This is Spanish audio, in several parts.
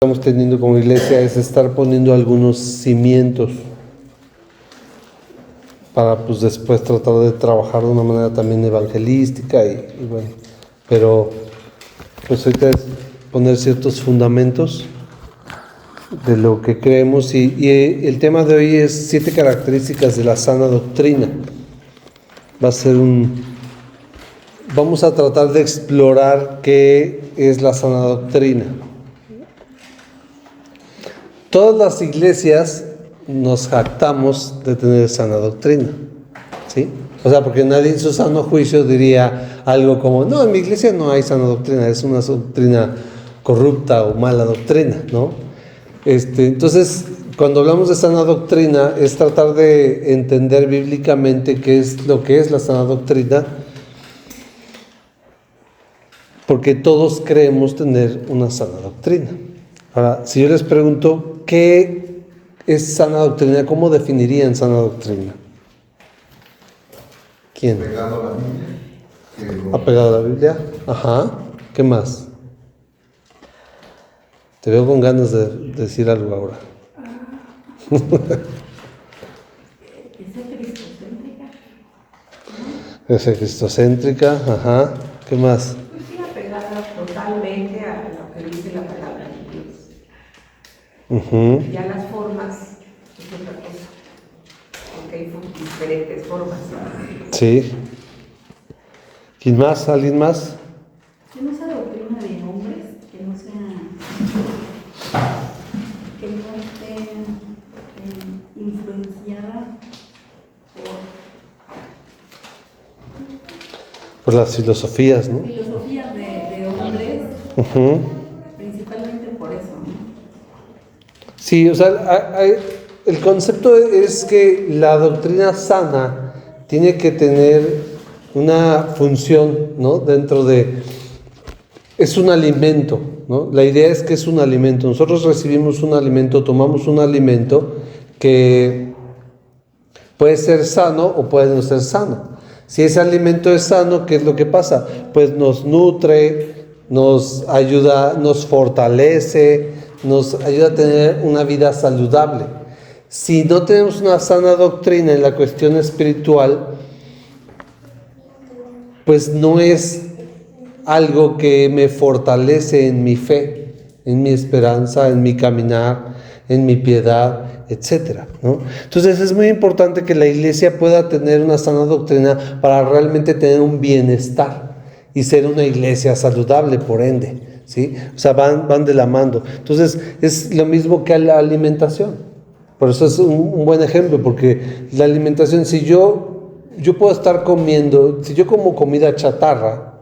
estamos teniendo como iglesia es estar poniendo algunos cimientos para pues después tratar de trabajar de una manera también evangelística y bueno, pero pues ahorita es poner ciertos fundamentos de lo que creemos y el tema de hoy es 7 características de la sana doctrina. Va a ser vamos a tratar de explorar qué es la sana doctrina. Todas las iglesias nos jactamos de tener sana doctrina, ¿sí? O sea, porque nadie en su sano juicio diría algo como, no, en mi iglesia no hay sana doctrina, es una doctrina corrupta o mala doctrina, ¿no? Entonces, cuando hablamos de sana doctrina, es tratar de entender bíblicamente qué es lo que es la sana doctrina, porque todos creemos tener una sana doctrina. Ahora, si yo les pregunto, ¿qué es sana doctrina? ¿Cómo definirían sana doctrina? ¿Quién? Apegado a la Biblia. ¿Apegado a la Biblia? Ajá. ¿Qué más? Te veo con ganas de decir algo ahora. Es cristocéntrica, ajá. ¿Qué más? Pues sí, apegada totalmente a lo que dice la palabra de Dios. Ya las formas es otra cosa, porque hay diferentes formas. Sí. ¿Quién más? ¿Alguien más? Que no sea doctrina de hombres, que no esté influenciada Por las filosofías, ¿no? filosofías de hombres, principalmente por eso, ¿no? Sí, o sea, el concepto es que la doctrina sana tiene que tener una función, ¿no? Dentro es un alimento, ¿no? La idea es que es un alimento. Nosotros recibimos un alimento, tomamos un alimento que puede ser sano o puede no ser sano. Si ese alimento es sano, ¿qué es lo que pasa? Pues nos nutre, nos ayuda, nos fortalece, nos ayuda a tener una vida saludable. Si no tenemos una sana doctrina en la cuestión espiritual, pues no es algo que me fortalece en mi fe, en mi esperanza, en mi caminar, en mi piedad, etcétera, ¿no? Entonces es muy importante que la iglesia pueda tener una sana doctrina para realmente tener un bienestar y ser una iglesia saludable, por ende, ¿sí? O sea, van de la mano. Entonces es lo mismo que la alimentación. Por eso es un buen ejemplo, porque la alimentación, si yo puedo estar comiendo, si yo como comida chatarra,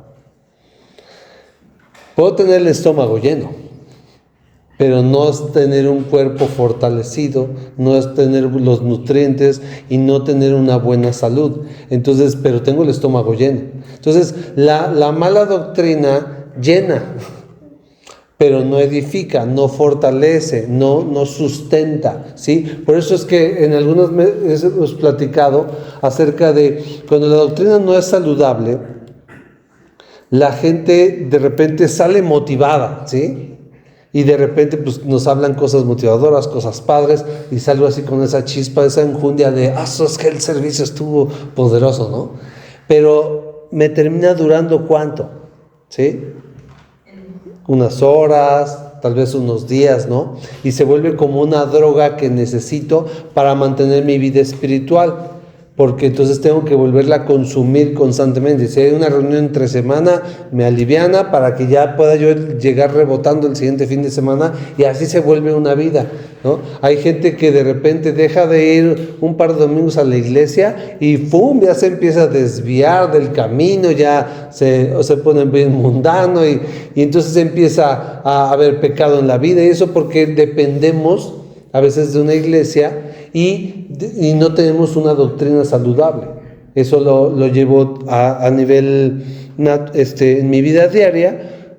puedo tener el estómago lleno, pero no es tener un cuerpo fortalecido, no es tener los nutrientes y no tener una buena salud. Entonces, pero tengo el estómago lleno. Entonces, la mala doctrina llena, pero no edifica, no fortalece, no sustenta, ¿sí? Por eso es que en algunas veces hemos platicado acerca de cuando la doctrina no es saludable, la gente de repente sale motivada, ¿sí? Y de repente pues nos hablan cosas motivadoras, cosas padres, y salgo así con esa chispa, esa enjundia de es que el servicio estuvo poderoso, ¿no? Pero me termina durando ¿cuánto? ¿Sí? Unas horas, tal vez unos días, ¿no? Y se vuelve como una droga que necesito para mantener mi vida espiritual, porque entonces tengo que volverla a consumir constantemente. Si hay una reunión entre semana, me aliviana para que ya pueda yo llegar rebotando el siguiente fin de semana, y así se vuelve una vida, ¿no? Hay gente que de repente deja de ir un par de domingos a la iglesia y ¡pum! Ya se empieza a desviar del camino, ya se pone bien mundano y entonces empieza a haber pecado en la vida, y eso porque dependemos a veces de una iglesia y no tenemos una doctrina saludable. Eso lo llevo a nivel en mi vida diaria.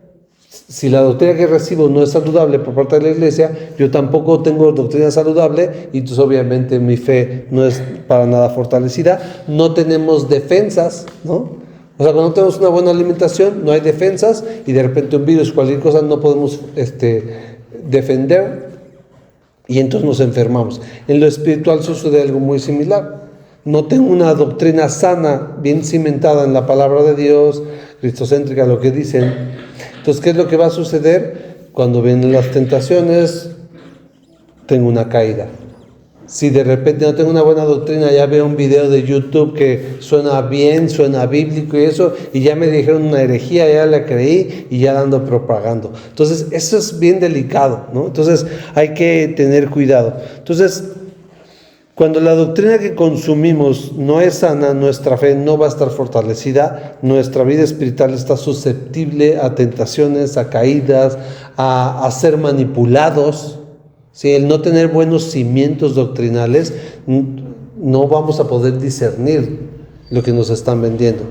Si la doctrina que recibo no es saludable por parte de la iglesia, yo tampoco tengo doctrina saludable, y entonces obviamente mi fe no es para nada fortalecida. No tenemos defensas, ¿no? O sea, cuando no tenemos una buena alimentación, no hay defensas, y de repente un virus, cualquier cosa, no podemos defender y entonces nos enfermamos. En lo espiritual sucede algo muy similar. No tengo una doctrina sana, bien cimentada en la palabra de Dios, cristocéntrica, lo que dicen. Entonces, ¿qué es lo que va a suceder? Cuando vienen las tentaciones, tengo una caída. Si de repente no tengo una buena doctrina, ya veo un video de YouTube que suena bien, suena bíblico y eso, y ya me dijeron una herejía, ya la creí y ya la ando propagando. Entonces, eso es bien delicado, ¿no? Entonces, hay que tener cuidado. Entonces, cuando la doctrina que consumimos no es sana, nuestra fe no va a estar fortalecida, nuestra vida espiritual está susceptible a tentaciones, a caídas, a ser manipulados. ¿Sí? El no tener buenos cimientos doctrinales, no vamos a poder discernir lo que nos están vendiendo.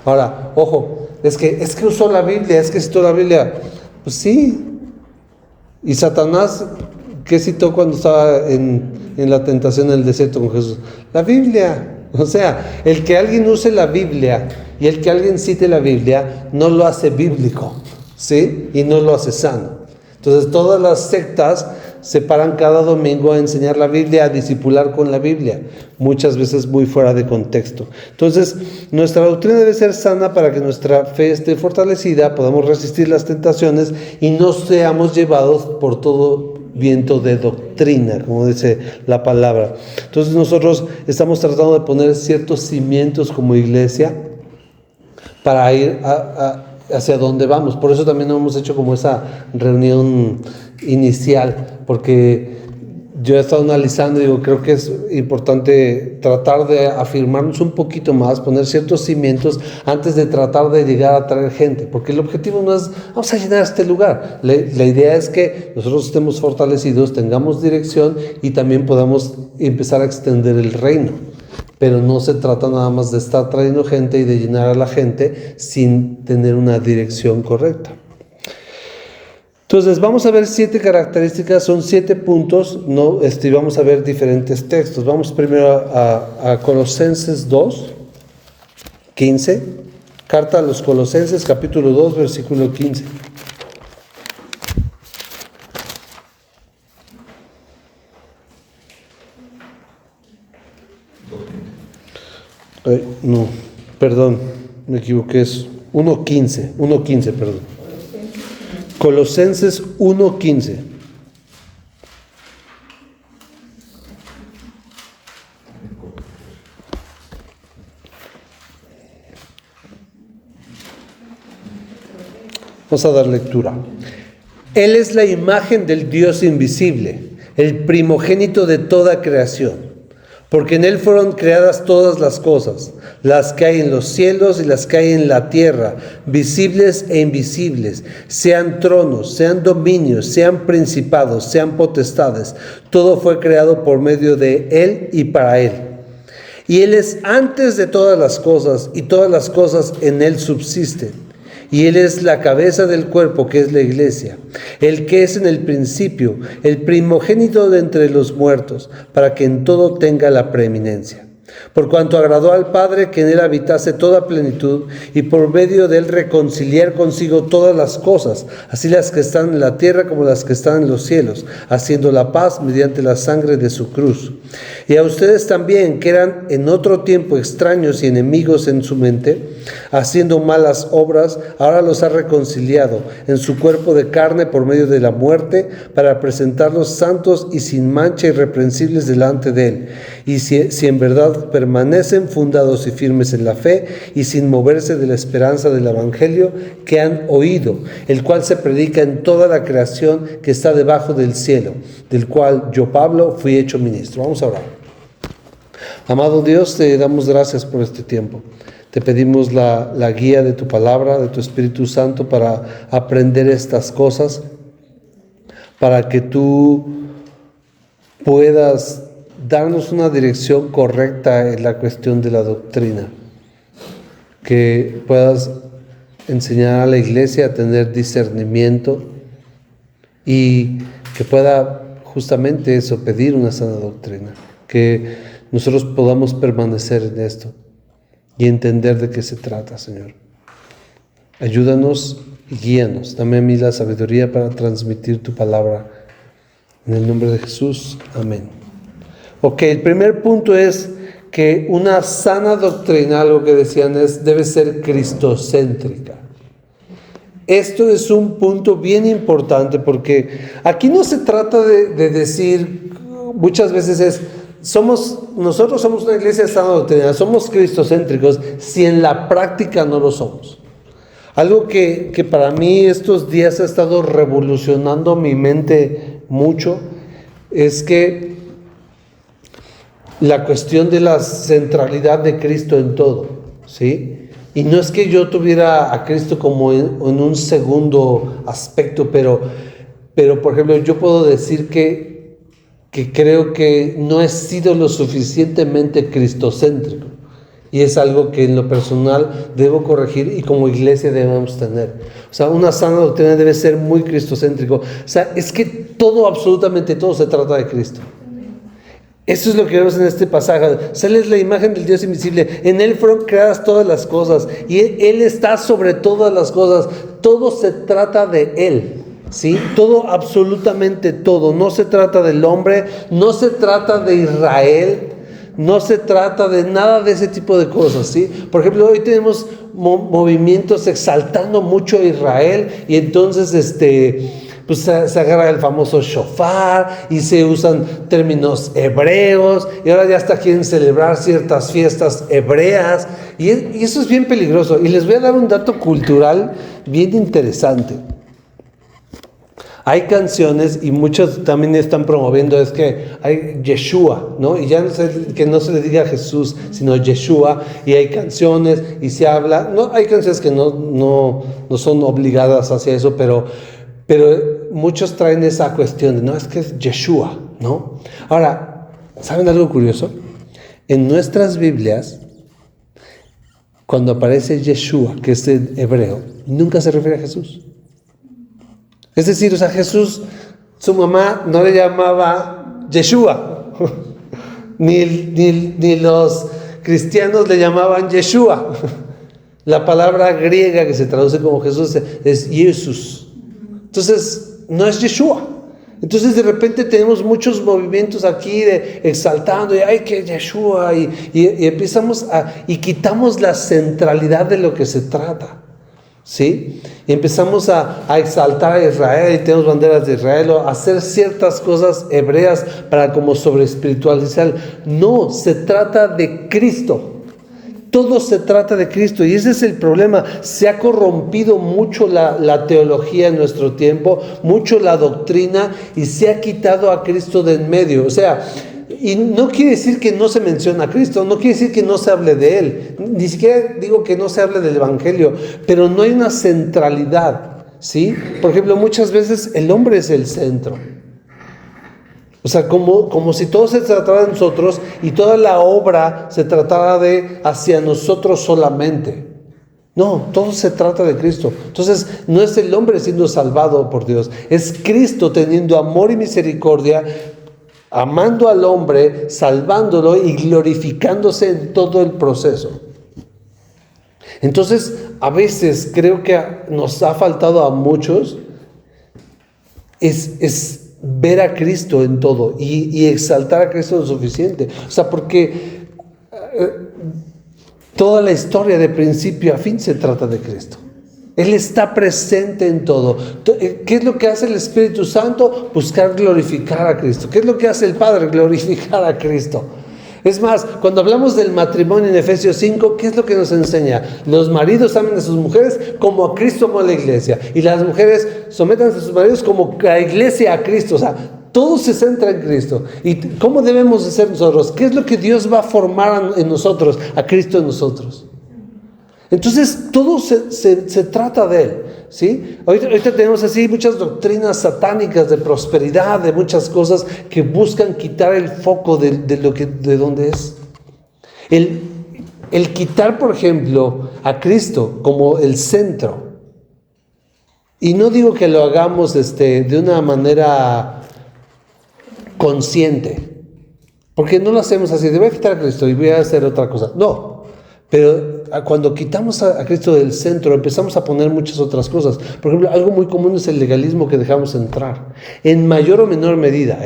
Ahora, ojo, es que usó la Biblia, es que citó la Biblia. Pues sí. ¿Y Satanás qué citó cuando estaba en la tentación en el desierto con Jesús? La Biblia. O sea, el que alguien use la Biblia y el que alguien cite la Biblia no lo hace bíblico, ¿sí? Y no lo hace sano. Entonces, todas las sectas se paran cada domingo a enseñar la Biblia, a discipular con la Biblia, muchas veces muy fuera de contexto. Entonces, nuestra doctrina debe ser sana para que nuestra fe esté fortalecida, podamos resistir las tentaciones y no seamos llevados por todo viento de doctrina, como dice la palabra. Entonces, nosotros estamos tratando de poner ciertos cimientos como iglesia para ir hacia donde vamos. Por eso también hemos hecho como esa reunión inicial, porque yo he estado analizando y digo, creo que es importante tratar de afirmarnos un poquito más, poner ciertos cimientos antes de tratar de llegar a traer gente, porque el objetivo no es vamos a llenar este lugar. La idea es que nosotros estemos fortalecidos, tengamos dirección y también podamos empezar a extender el reino. Pero no se trata nada más de estar trayendo gente y de llenar a la gente sin tener una dirección correcta. Entonces, vamos a ver 7 características, son 7 puntos, ¿no? Vamos a ver diferentes textos. Vamos primero a Colosenses 2, 15. Carta a los Colosenses, capítulo 2, versículo 15. No, perdón, me equivoqué, es 1.15, perdón. Colosenses 1.15. Vamos a dar lectura. Él es la imagen del Dios invisible, el primogénito de toda creación. Porque en Él fueron creadas todas las cosas, las que hay en los cielos y las que hay en la tierra, visibles e invisibles, sean tronos, sean dominios, sean principados, sean potestades. Todo fue creado por medio de Él y para Él. Y Él es antes de todas las cosas, y todas las cosas en Él subsisten. Y Él es la cabeza del cuerpo, que es la iglesia, el que es en el principio, el primogénito de entre los muertos, para que en todo tenga la preeminencia. Por cuanto agradó al Padre que en Él habitase toda plenitud, y por medio de Él reconciliar consigo todas las cosas, así las que están en la tierra como las que están en los cielos, haciendo la paz mediante la sangre de su cruz. Y a ustedes también, que eran en otro tiempo extraños y enemigos en su mente, haciendo malas obras, ahora los ha reconciliado en su cuerpo de carne por medio de la muerte, para presentarlos santos y sin mancha irreprensibles delante de Él. Y si en verdad permanecen fundados y firmes en la fe y sin moverse de la esperanza del Evangelio que han oído, el cual se predica en toda la creación que está debajo del cielo, del cual yo, Pablo, fui hecho ministro. Vamos a orar. Amado Dios, te damos gracias por este tiempo. Te pedimos la guía de tu palabra, de tu Espíritu Santo, para aprender estas cosas, para que tú puedas darnos una dirección correcta en la cuestión de la doctrina, que puedas enseñar a la iglesia a tener discernimiento y que pueda justamente eso, pedir una sana doctrina, que nosotros podamos permanecer en esto y entender de qué se trata, Señor. Ayúdanos y guíanos. Dame a mí la sabiduría para transmitir tu palabra. En el nombre de Jesús, amén. Ok, el primer punto es que una sana doctrina, algo que decían debe ser cristocéntrica. Esto es un punto bien importante porque aquí no se trata de decir, muchas veces nosotros somos una iglesia de sana doctrina, somos cristocéntricos si en la práctica no lo somos. Algo que para mí estos días ha estado revolucionando mi mente mucho es que la cuestión de la centralidad de Cristo en todo, ¿sí? Y no es que yo tuviera a Cristo como en un segundo aspecto, pero por ejemplo, yo puedo decir que creo que no he sido lo suficientemente cristocéntrico. Y es algo que en lo personal debo corregir y como iglesia debemos tener. O sea, una sana doctrina debe ser muy cristocéntrico. O sea, es que todo, absolutamente todo se trata de Cristo. Eso es lo que vemos en este pasaje. Sale la imagen del Dios invisible. En Él fueron creadas todas las cosas. Y Él está sobre todas las cosas. Todo se trata de Él. ¿Sí? Todo, absolutamente todo. No se trata del hombre. No se trata de Israel. No se trata de nada de ese tipo de cosas, ¿sí? Por ejemplo, hoy tenemos movimientos exaltando mucho a Israel y entonces pues se agarra el famoso shofar y se usan términos hebreos y ahora ya hasta quieren celebrar ciertas fiestas hebreas y eso es bien peligroso. Y les voy a dar un dato cultural bien interesante. Hay canciones y muchos también están promoviendo, es que hay Yeshua, ¿no? Y ya que no se le diga Jesús, sino Yeshua, y hay canciones y se habla, no, hay canciones que no son obligadas hacia eso, pero muchos traen esa cuestión de, no, es que es Yeshua, ¿no? Ahora, ¿saben algo curioso? En nuestras Biblias, cuando aparece Yeshua, que es en hebreo, nunca se refiere a Jesús. Es decir, o sea, Jesús, su mamá no le llamaba Yeshua, ni los cristianos le llamaban Yeshua. La palabra griega que se traduce como Jesús es Jesús. Entonces, no es Yeshua. Entonces, de repente tenemos muchos movimientos aquí de exaltando, y ay, que Yeshua, y empezamos y quitamos la centralidad de lo que se trata. ¿Sí? Y empezamos a exaltar a Israel y tenemos banderas de Israel, o hacer ciertas cosas hebreas para como sobre espiritualizar. No, se trata de Cristo. Todo se trata de Cristo y ese es el problema. Se ha corrompido mucho la teología en nuestro tiempo, mucho la doctrina y se ha quitado a Cristo de en medio. O sea, y no quiere decir que no se menciona a Cristo, no quiere decir que no se hable de Él, ni siquiera digo que no se hable del Evangelio, pero no hay una centralidad, ¿sí? Por ejemplo, muchas veces el hombre es el centro. O sea, como si todo se tratara de nosotros y toda la obra se tratara de hacia nosotros solamente. No, todo se trata de Cristo. Entonces, no es el hombre siendo salvado por Dios, es Cristo teniendo amor y misericordia, amando al hombre, salvándolo y glorificándose en todo el proceso. Entonces, a veces creo que nos ha faltado a muchos es ver a Cristo en todo y exaltar a Cristo lo suficiente. O sea, porque toda la historia de principio a fin se trata de Cristo. Él está presente en todo. ¿Qué es lo que hace el Espíritu Santo? Buscar glorificar a Cristo. ¿Qué es lo que hace el Padre? Glorificar a Cristo. Es más, cuando hablamos del matrimonio en Efesios 5, ¿qué es lo que nos enseña? Los maridos amen a sus mujeres como a Cristo amó a la iglesia. Y las mujeres sometan a sus maridos como la iglesia a Cristo. O sea, todo se centra en Cristo. ¿Y cómo debemos de ser nosotros? ¿Qué es lo que Dios va a formar en nosotros? A Cristo en nosotros. Entonces, todo se trata de Él, ¿sí? Ahorita tenemos así muchas doctrinas satánicas de prosperidad, de muchas cosas que buscan quitar el foco de donde es. El quitar, por ejemplo, a Cristo como el centro. Y no digo que lo hagamos de una manera consciente, porque no lo hacemos así, de voy a quitar a Cristo y voy a hacer otra cosa. No, pero cuando quitamos a Cristo del centro, empezamos a poner muchas otras cosas. Por ejemplo, algo muy común es el legalismo que dejamos entrar, en mayor o menor medida,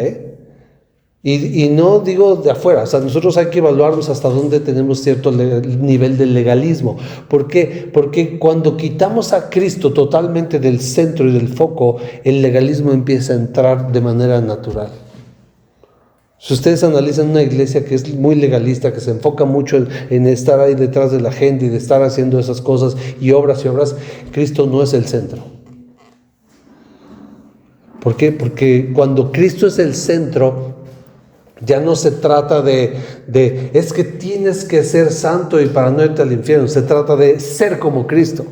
Y no digo de afuera, o sea, nosotros hay que evaluarnos hasta dónde tenemos cierto nivel de legalismo. ¿Por qué? Porque cuando quitamos a Cristo totalmente del centro y del foco, el legalismo empieza a entrar de manera natural. Si ustedes analizan una iglesia que es muy legalista, que se enfoca mucho en estar ahí detrás de la gente y de estar haciendo esas cosas y obras, Cristo no es el centro. ¿Por qué? Porque cuando Cristo es el centro, ya no se trata de es que tienes que ser santo y para no irte al infierno. Se trata de ser como Cristo.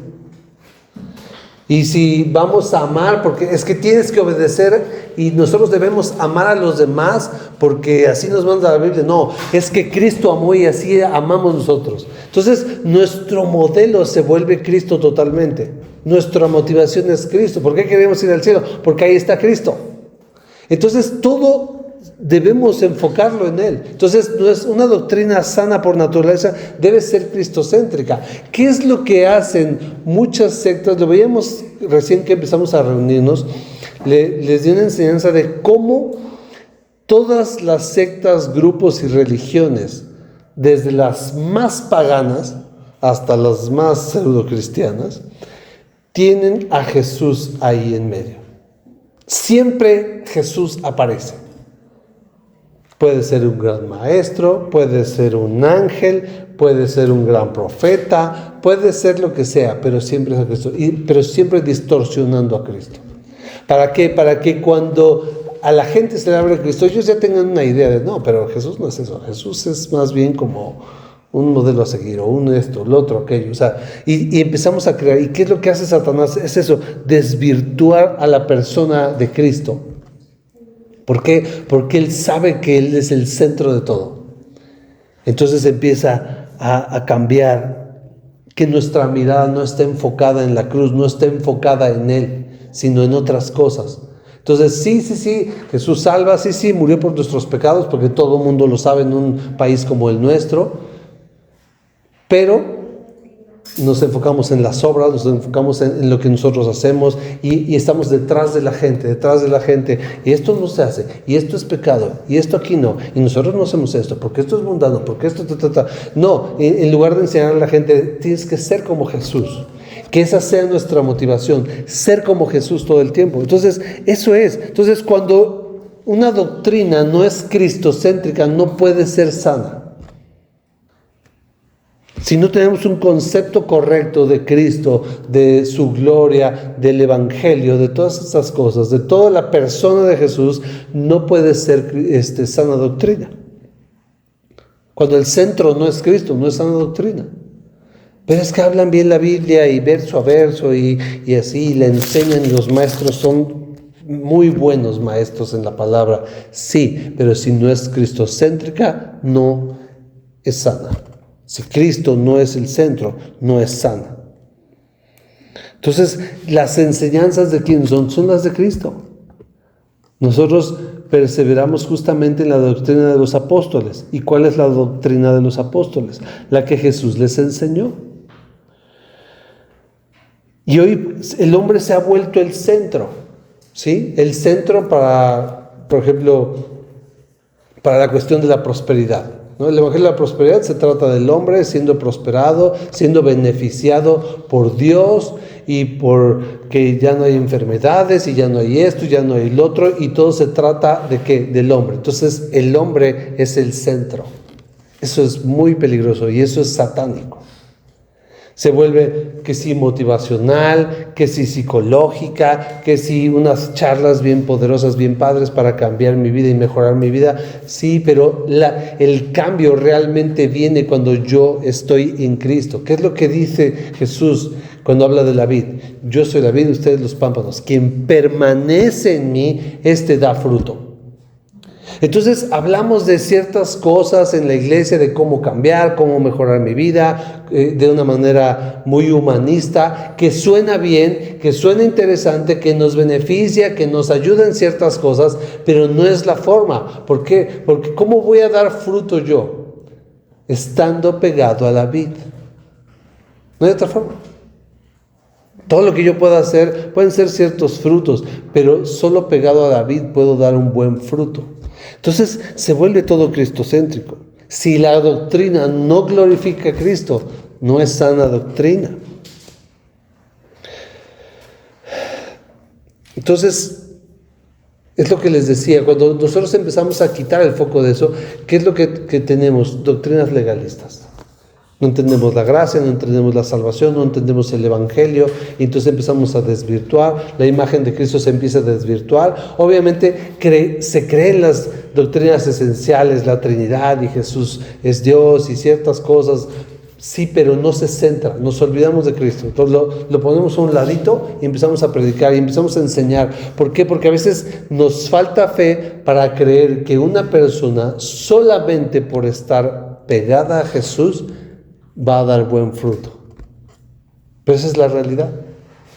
Y si vamos a amar, porque es que tienes que obedecer y nosotros debemos amar a los demás porque así nos manda la Biblia. No, es que Cristo amó y así amamos nosotros. Entonces, nuestro modelo se vuelve Cristo totalmente. Nuestra motivación es Cristo. ¿Por qué queremos ir al cielo? Porque ahí está Cristo. Entonces, todo debemos enfocarlo en Él. Entonces, no es una doctrina sana por naturaleza, debe ser cristocéntrica. ¿Qué es lo que hacen muchas sectas? Lo veíamos recién que empezamos a reunirnos. Les di una enseñanza de cómo todas las sectas, grupos y religiones, desde las más paganas hasta las más pseudocristianas, tienen a Jesús ahí en medio. Siempre Jesús aparece. Puede ser un gran maestro, puede ser un ángel, puede ser un gran profeta, puede ser lo que sea, pero siempre es a Cristo, pero siempre distorsionando a Cristo. ¿Para qué? Para que cuando a la gente se le abre Cristo, ellos ya tengan una idea de, no, pero Jesús no es eso, Jesús es más bien como un modelo a seguir, o un esto, el otro, aquello, o sea, y empezamos a crear. ¿Y qué es lo que hace Satanás? Es eso, desvirtuar a la persona de Cristo. ¿Por qué? Porque Él sabe que Él es el centro de todo. Entonces empieza a cambiar, que nuestra mirada no esté enfocada en la cruz, no esté enfocada en Él, sino en otras cosas. Entonces, sí, Jesús salva, sí, murió por nuestros pecados, porque todo el mundo lo sabe en un país como el nuestro, pero nos enfocamos en las obras, nos enfocamos en lo que nosotros hacemos y estamos detrás de la gente, y esto no se hace, y esto es pecado, y esto aquí no, y nosotros no hacemos esto, porque esto es mundano, porque esto, No, en lugar de enseñar a la gente, tienes que ser como Jesús, que esa sea nuestra motivación, ser como Jesús todo el tiempo. Entonces, eso es. Entonces, cuando una doctrina no es cristocéntrica, no puede ser sana. Si no tenemos un concepto correcto de Cristo, de su gloria, del Evangelio, de todas estas cosas, de toda la persona de Jesús, no puede ser sana doctrina. Cuando el centro no es Cristo, no es sana doctrina. Pero es que hablan bien la Biblia y verso a verso y así le enseñan, y los maestros son muy buenos maestros en la palabra. Sí, pero si no es cristocéntrica, no es sana. Si Cristo no es el centro, no es sana. Entonces, las enseñanzas de quién son las de Cristo. Nosotros perseveramos justamente en la doctrina de los apóstoles. ¿Y cuál es la doctrina de los apóstoles? La que Jesús les enseñó. Y hoy el hombre se ha vuelto el centro, ¿sí? El centro para, por ejemplo, para la cuestión de la prosperidad, ¿no? El Evangelio de la prosperidad se trata del hombre siendo prosperado, siendo beneficiado por Dios y por que ya no hay enfermedades y ya no hay esto, ya no hay el otro, y todo se trata de ¿qué? Del hombre. Entonces el hombre es el centro. Eso es muy peligroso y eso es satánico. Se vuelve que sí motivacional, que sí psicológica, que sí unas charlas bien poderosas, bien padres para cambiar mi vida y mejorar mi vida. Sí, pero el cambio realmente viene cuando yo estoy en Cristo. ¿Qué es lo que dice Jesús cuando habla de la vid? Yo soy la vid, ustedes los pámpanos. Quien permanece en mí, este da fruto. Entonces hablamos de ciertas cosas en la iglesia, de cómo cambiar, cómo mejorar mi vida, de una manera muy humanista, que suena bien, que suena interesante, que nos beneficia, que nos ayuda en ciertas cosas, pero no es la forma. ¿Por qué? Porque ¿cómo voy a dar fruto yo? Estando pegado a la vid. No hay otra forma. Todo lo que yo pueda hacer, pueden ser ciertos frutos, pero solo pegado a David puedo dar un buen fruto. Entonces se vuelve todo cristocéntrico. Si la doctrina no glorifica a Cristo, no es sana doctrina. Entonces, es lo que les decía, cuando nosotros empezamos a quitar el foco de eso, ¿qué es lo que tenemos? Doctrinas legalistas. No entendemos la gracia, no entendemos la salvación, no entendemos el evangelio, y entonces empezamos a desvirtuar, la imagen de Cristo se empieza a desvirtuar. Obviamente se creen las doctrinas esenciales, la Trinidad y Jesús es Dios y ciertas cosas, sí, pero no se centra, nos olvidamos de Cristo. Entonces lo ponemos a un ladito y empezamos a predicar y empezamos a enseñar. ¿Por qué? Porque a veces nos falta fe para creer que una persona solamente por estar pegada a Jesús va a dar buen fruto. Pero esa es la realidad.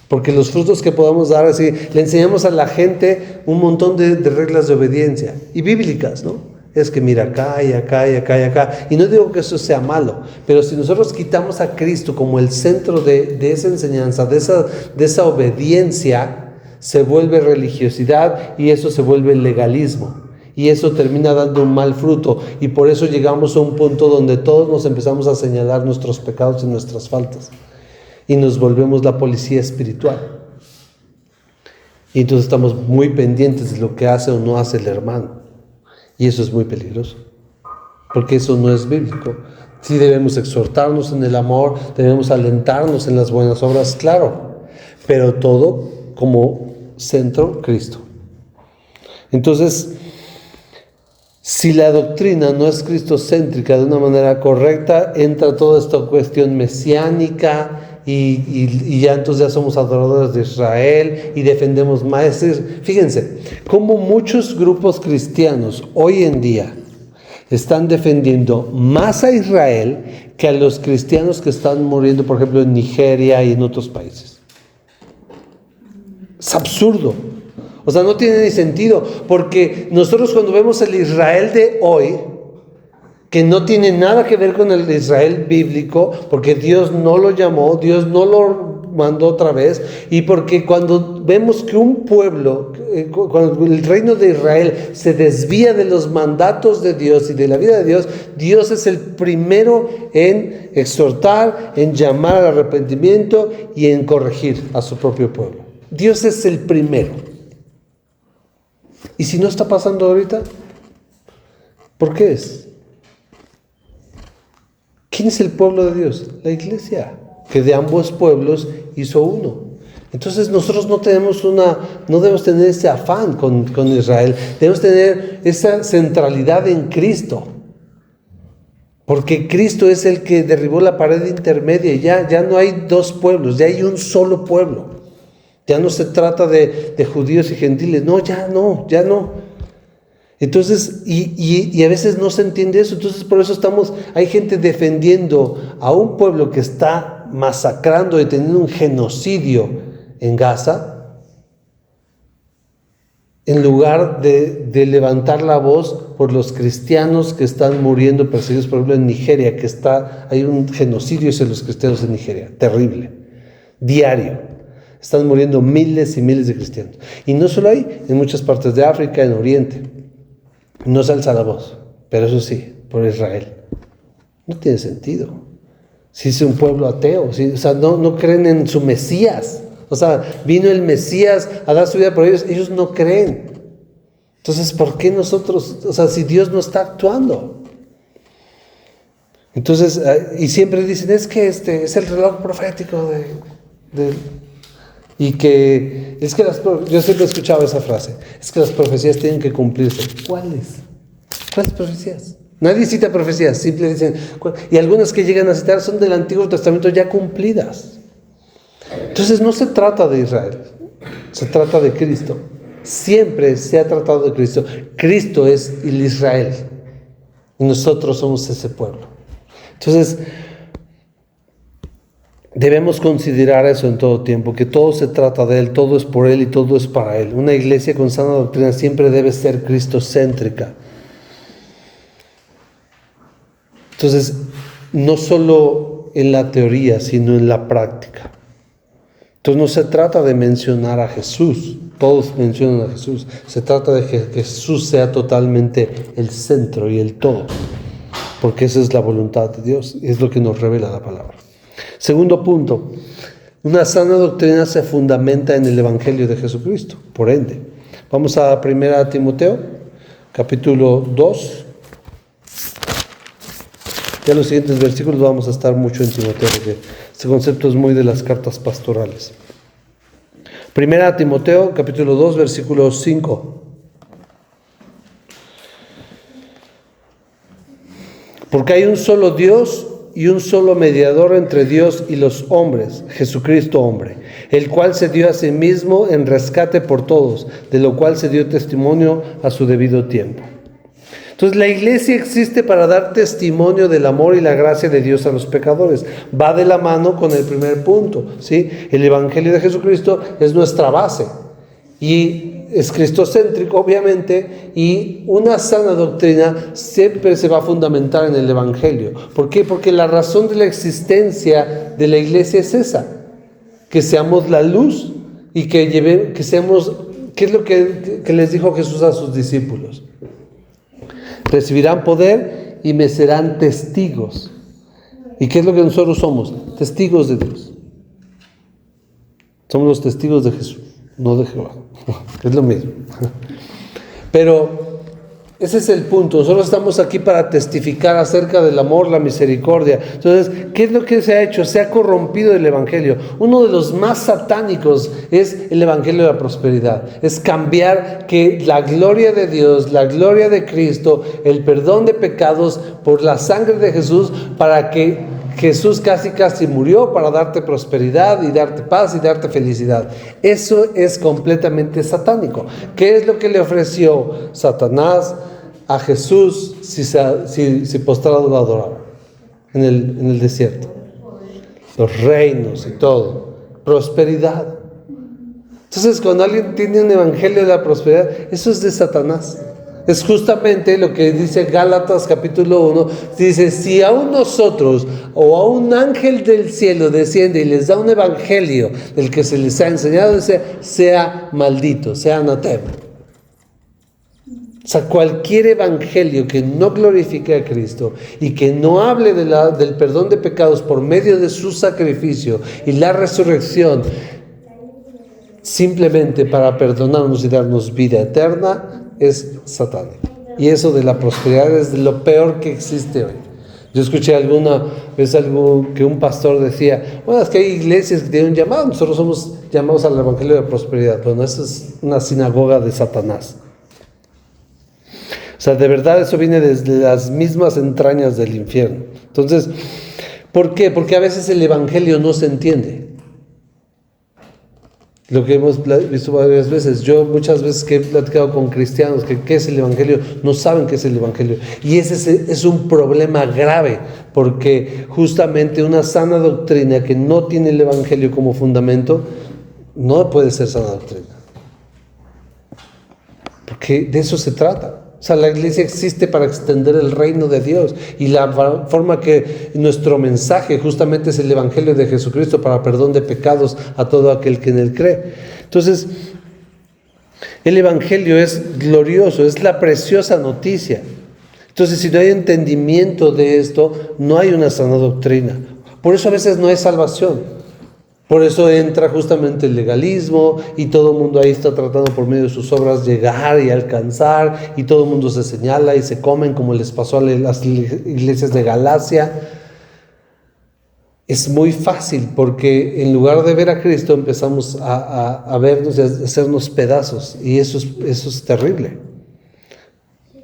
Porque los frutos que podamos dar, así, le enseñamos a la gente un montón de reglas de obediencia y bíblicas, ¿no? Es que mira acá y acá y acá y acá. Y no digo que eso sea malo, pero si nosotros quitamos a Cristo como el centro de esa enseñanza, de esa obediencia, se vuelve religiosidad y eso se vuelve legalismo. Y eso termina dando un mal fruto. Y por eso llegamos a un punto donde todos nos empezamos a señalar nuestros pecados y nuestras faltas. Y nos volvemos la policía espiritual. Y entonces estamos muy pendientes de lo que hace o no hace el hermano. Y eso es muy peligroso. Porque eso no es bíblico. Sí debemos exhortarnos en el amor, debemos alentarnos en las buenas obras, claro. Pero todo como centro Cristo. Entonces, si la doctrina no es cristocéntrica de una manera correcta, entra toda esta cuestión mesiánica y ya entonces ya somos adoradores de Israel y defendemos maestros. Fíjense, cómo muchos grupos cristianos hoy en día están defendiendo más a Israel que a los cristianos que están muriendo, por ejemplo, en Nigeria y en otros países. Es absurdo. O sea, no tiene ni sentido, porque nosotros cuando vemos el Israel de hoy, que no tiene nada que ver con el Israel bíblico, porque Dios no lo llamó, Dios no lo mandó otra vez, y porque cuando vemos que un pueblo, cuando el reino de Israel se desvía de los mandatos de Dios y de la vida de Dios, Dios es el primero en exhortar, en llamar al arrepentimiento y en corregir a su propio pueblo. Dios es el primero. ¿Y si no está pasando ahorita? ¿Por qué es? ¿Quién es el pueblo de Dios? La iglesia, que de ambos pueblos hizo uno. Entonces nosotros no debemos tener ese afán con Israel, debemos tener esa centralidad en Cristo. Porque Cristo es el que derribó la pared intermedia y ya no hay dos pueblos, ya hay un solo pueblo. Ya no se trata de judíos y gentiles, ya no. Entonces, y a veces no se entiende eso, entonces por eso hay gente defendiendo a un pueblo que está masacrando y teniendo un genocidio en Gaza, en lugar de levantar la voz por los cristianos que están muriendo perseguidos, por ejemplo en Nigeria, hay un genocidio hacia los cristianos en Nigeria, terrible, diario. Están muriendo miles y miles de cristianos. Y no solo ahí, en muchas partes de África, en Oriente. No se alza la voz, pero eso sí, por Israel. No tiene sentido. Si es un pueblo ateo, no creen en su Mesías. O sea, vino el Mesías a dar su vida por ellos no creen. Entonces, ¿por qué nosotros? O sea, si Dios no está actuando. Entonces, y siempre dicen, es que es el reloj profético y que es que yo siempre he escuchado esa frase, es que las profecías tienen que cumplirse. ¿Cuáles profecías? Nadie cita profecías, simplemente dicen, y algunas que llegan a citar son del Antiguo Testamento ya cumplidas. Entonces no se trata de Israel, se trata de Cristo. Siempre se ha tratado de Cristo. Cristo es el Israel y nosotros somos ese pueblo. Entonces debemos considerar eso en todo tiempo, que todo se trata de Él, todo es por Él y todo es para Él. Una iglesia con sana doctrina siempre debe ser cristocéntrica. Entonces, no solo en la teoría, sino en la práctica. Entonces no se trata de mencionar a Jesús, todos mencionan a Jesús, se trata de que Jesús sea totalmente el centro y el todo, porque esa es la voluntad de Dios, es lo que nos revela la palabra. Segundo punto, una sana doctrina se fundamenta en el Evangelio de Jesucristo, por ende. Vamos a 1 Timoteo, capítulo 2. Ya en los siguientes versículos vamos a estar mucho en Timoteo, porque este concepto es muy de las cartas pastorales. 1 Timoteo, capítulo 2, versículo 5. Porque hay un solo Dios y un solo mediador entre Dios y los hombres, Jesucristo hombre, el cual se dio a sí mismo en rescate por todos, de lo cual se dio testimonio a su debido tiempo. Entonces la iglesia existe para dar testimonio del amor y la gracia de Dios a los pecadores. Va de la mano con el primer punto, ¿sí? El Evangelio de Jesucristo es nuestra base y es cristocéntrico, obviamente, y una sana doctrina siempre se va a fundamentar en el Evangelio. ¿Por qué? Porque la razón de la existencia de la iglesia es esa, que seamos la luz y que seamos, ¿qué es lo que les dijo Jesús a sus discípulos? Recibirán poder y me serán testigos. ¿Y qué es lo que nosotros somos? Testigos de Dios. Somos los testigos de Jesús, no de Jehová. Es lo mismo. Pero ese es el punto. Nosotros estamos aquí para testificar acerca del amor, la misericordia. Entonces, ¿qué es lo que se ha hecho? Se ha corrompido el Evangelio. Uno de los más satánicos es el Evangelio de la prosperidad. Es cambiar que la gloria de Dios, la gloria de Cristo, el perdón de pecados por la sangre de Jesús, para que Jesús casi murió para darte prosperidad y darte paz y darte felicidad. Eso es completamente satánico. ¿Qué es lo que le ofreció Satanás a Jesús si postrado lo adoraba en el desierto? Los reinos y todo. Prosperidad. Entonces, cuando alguien tiene un evangelio de la prosperidad, eso es de Satanás. Es justamente lo que dice Gálatas capítulo 1, dice, si aún nosotros o a un ángel del cielo desciende y les da un evangelio del que se les ha enseñado, sea maldito, sea anatema. O sea, cualquier evangelio que no glorifique a Cristo y que no hable del perdón de pecados por medio de su sacrificio y la resurrección, simplemente para perdonarnos y darnos vida eterna, es satánico. Y eso de la prosperidad es de lo peor que existe hoy. Yo escuché alguna vez que un pastor decía, bueno, es que hay iglesias que tienen un llamado, nosotros somos llamados al evangelio de la prosperidad. Bueno, eso es una sinagoga de Satanás. O sea, de verdad eso viene desde las mismas entrañas del infierno. Entonces, ¿por qué? Porque a veces el evangelio no se entiende. Lo que hemos visto varias veces, yo muchas veces que he platicado con cristianos que qué es el evangelio, no saben qué es el evangelio, y ese es un problema grave, porque justamente una sana doctrina que no tiene el evangelio como fundamento no puede ser sana doctrina, porque de eso se trata. O sea, la iglesia existe para extender el reino de Dios, y la forma que nuestro mensaje justamente es el evangelio de Jesucristo para perdón de pecados a todo aquel que en él cree. Entonces, el evangelio es glorioso, es la preciosa noticia. Entonces, si no hay entendimiento de esto, no hay una sana doctrina. Por eso a veces no hay salvación. Por eso entra justamente el legalismo y todo el mundo ahí está tratando por medio de sus obras llegar y alcanzar, y todo el mundo se señala y se comen como les pasó a las iglesias de Galacia. Es muy fácil porque en lugar de ver a Cristo empezamos a vernos y a hacernos pedazos, y eso es terrible.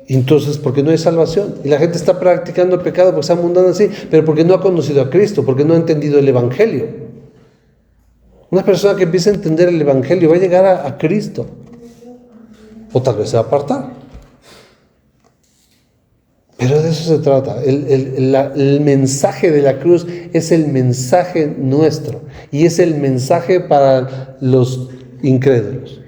Entonces, porque no hay salvación y la gente está practicando el pecado porque está mundana así, pero porque no ha conocido a Cristo, porque no ha entendido el evangelio. Una persona que empieza a entender el evangelio va a llegar a Cristo, o tal vez se va a apartar, pero de eso se trata. El mensaje de la cruz es el mensaje nuestro y es el mensaje para los incrédulos.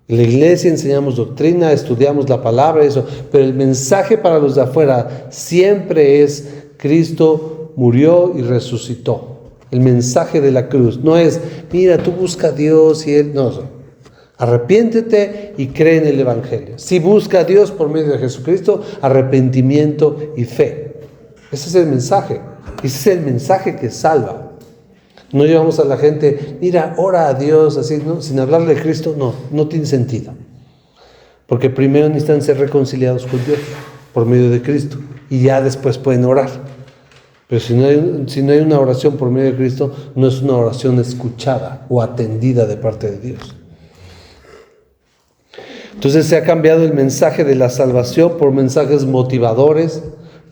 En la iglesia enseñamos doctrina, estudiamos la palabra, eso, pero el mensaje para los de afuera siempre es Cristo murió y resucitó. El mensaje de la cruz no es, mira, tú busca a Dios y Él... No, arrepiéntete y cree en el Evangelio. Si busca a Dios por medio de Jesucristo, arrepentimiento y fe. Ese es el mensaje. Ese es el mensaje que salva. No llevamos a la gente, mira, ora a Dios, así, ¿no? Sin hablarle de Cristo. No tiene sentido. Porque primero necesitan ser reconciliados con Dios por medio de Cristo. Y ya después pueden orar. Pero si no hay una oración por medio de Cristo, no es una oración escuchada o atendida de parte de Dios. Entonces se ha cambiado el mensaje de la salvación por mensajes motivadores,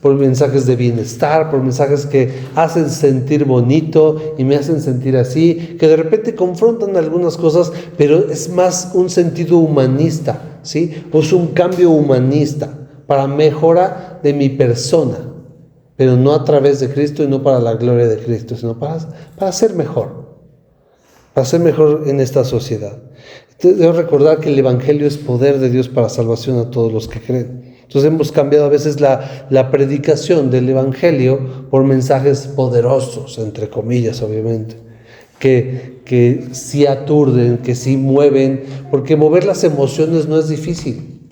por mensajes de bienestar, por mensajes que hacen sentir bonito y me hacen sentir así, que de repente confrontan algunas cosas, pero es más un sentido humanista, ¿sí? O es un cambio humanista para mejora de mi persona, pero no a través de Cristo y no para la gloria de Cristo, sino para ser mejor en esta sociedad. Debo recordar que el Evangelio es poder de Dios para salvación a todos los que creen. Entonces hemos cambiado a veces la predicación del Evangelio por mensajes poderosos, entre comillas, obviamente, que sí aturden, que sí mueven, porque mover las emociones no es difícil.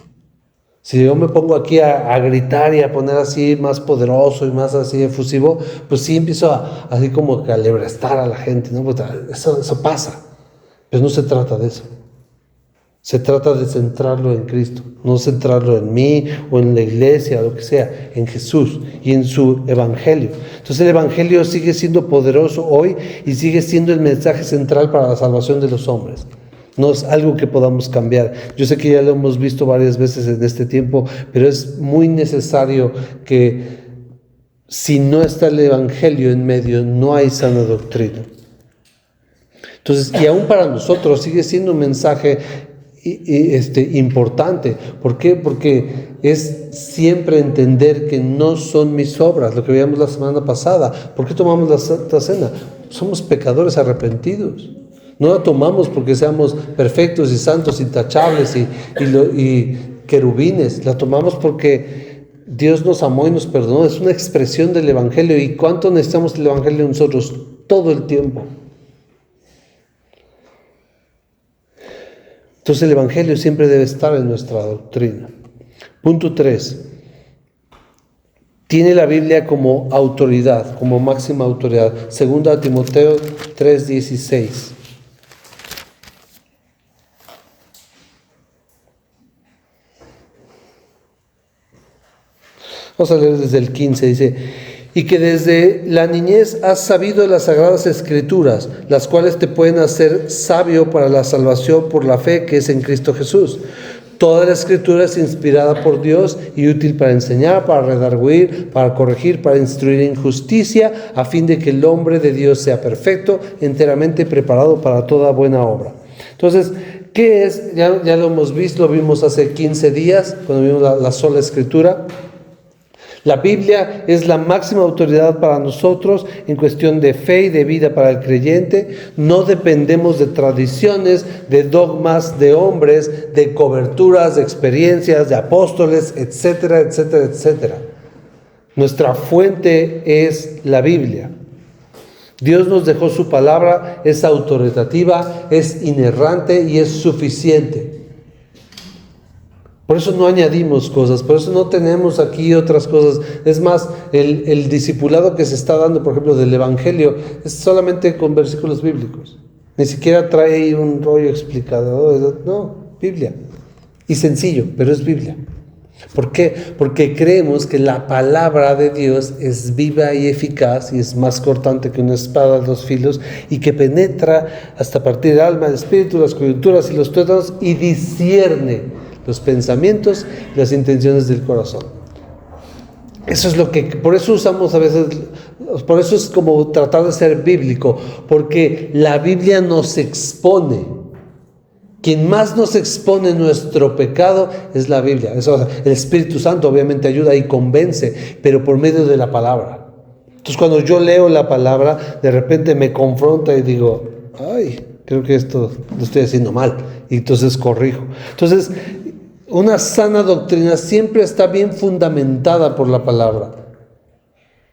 Si yo me pongo aquí a gritar y a poner así más poderoso y más así efusivo, pues sí empiezo así como que a lebrestar a la gente, ¿no? Pues eso pasa, pero no se trata de eso. Se trata de centrarlo en Cristo, no centrarlo en mí o en la iglesia o lo que sea, en Jesús y en su Evangelio. Entonces el Evangelio sigue siendo poderoso hoy y sigue siendo el mensaje central para la salvación de los hombres. No es algo que podamos cambiar. Yo sé que ya lo hemos visto varias veces en este tiempo, pero es muy necesario que si no está el Evangelio en medio, no hay sana doctrina. Entonces, y aún para nosotros sigue siendo un mensaje importante. ¿Por qué? Porque es siempre entender que no son mis obras, lo que veíamos la semana pasada. ¿Por qué tomamos la Santa Cena? Somos pecadores arrepentidos. No la tomamos porque seamos perfectos y santos, intachables y querubines. La tomamos porque Dios nos amó y nos perdonó. Es una expresión del Evangelio. ¿Y cuánto necesitamos el Evangelio nosotros? Todo el tiempo. Entonces el Evangelio siempre debe estar en nuestra doctrina. Punto 3. Tiene la Biblia como autoridad, como máxima autoridad. 2 Timoteo 3:16. Vamos a leer desde el 15, dice: y que desde la niñez has sabido las sagradas escrituras, las cuales te pueden hacer sabio para la salvación por la fe que es en Cristo Jesús. Toda la escritura es inspirada por Dios y útil para enseñar, para redarguir, para corregir, para instruir en justicia, a fin de que el hombre de Dios sea perfecto, enteramente preparado para toda buena obra. Entonces, ¿qué es? Ya lo hemos visto, lo vimos hace 15 días, cuando vimos la sola escritura. La Biblia es la máxima autoridad para nosotros en cuestión de fe y de vida para el creyente. No dependemos de tradiciones, de dogmas de hombres, de coberturas, de experiencias, de apóstoles, etcétera, etcétera, etcétera. Nuestra fuente es la Biblia. Dios nos dejó su palabra, es autoritativa, es inerrante y es suficiente. Por eso no añadimos cosas, por eso no tenemos aquí otras cosas. Es más, el discipulado que se está dando, por ejemplo, del Evangelio, es solamente con versículos bíblicos. Ni siquiera trae ahí un rollo explicado. No, Biblia. Y sencillo, pero es Biblia. ¿Por qué? Porque creemos que la palabra de Dios es viva y eficaz y es más cortante que una espada de 2 filos y que penetra hasta partir el alma, el espíritu, las coyunturas y los tuétanos y discierne los pensamientos y las intenciones del corazón. Eso es lo que, por eso usamos a veces, por eso es como tratar de ser bíblico, porque la Biblia nos expone. Quien más nos expone nuestro pecado es la Biblia. Eso, el Espíritu Santo obviamente ayuda y convence, pero por medio de la palabra. Entonces cuando yo leo la palabra, de repente me confronta y digo, ay, creo que esto lo estoy haciendo mal, y entonces corrijo. Entonces, una sana doctrina siempre está bien fundamentada por la palabra.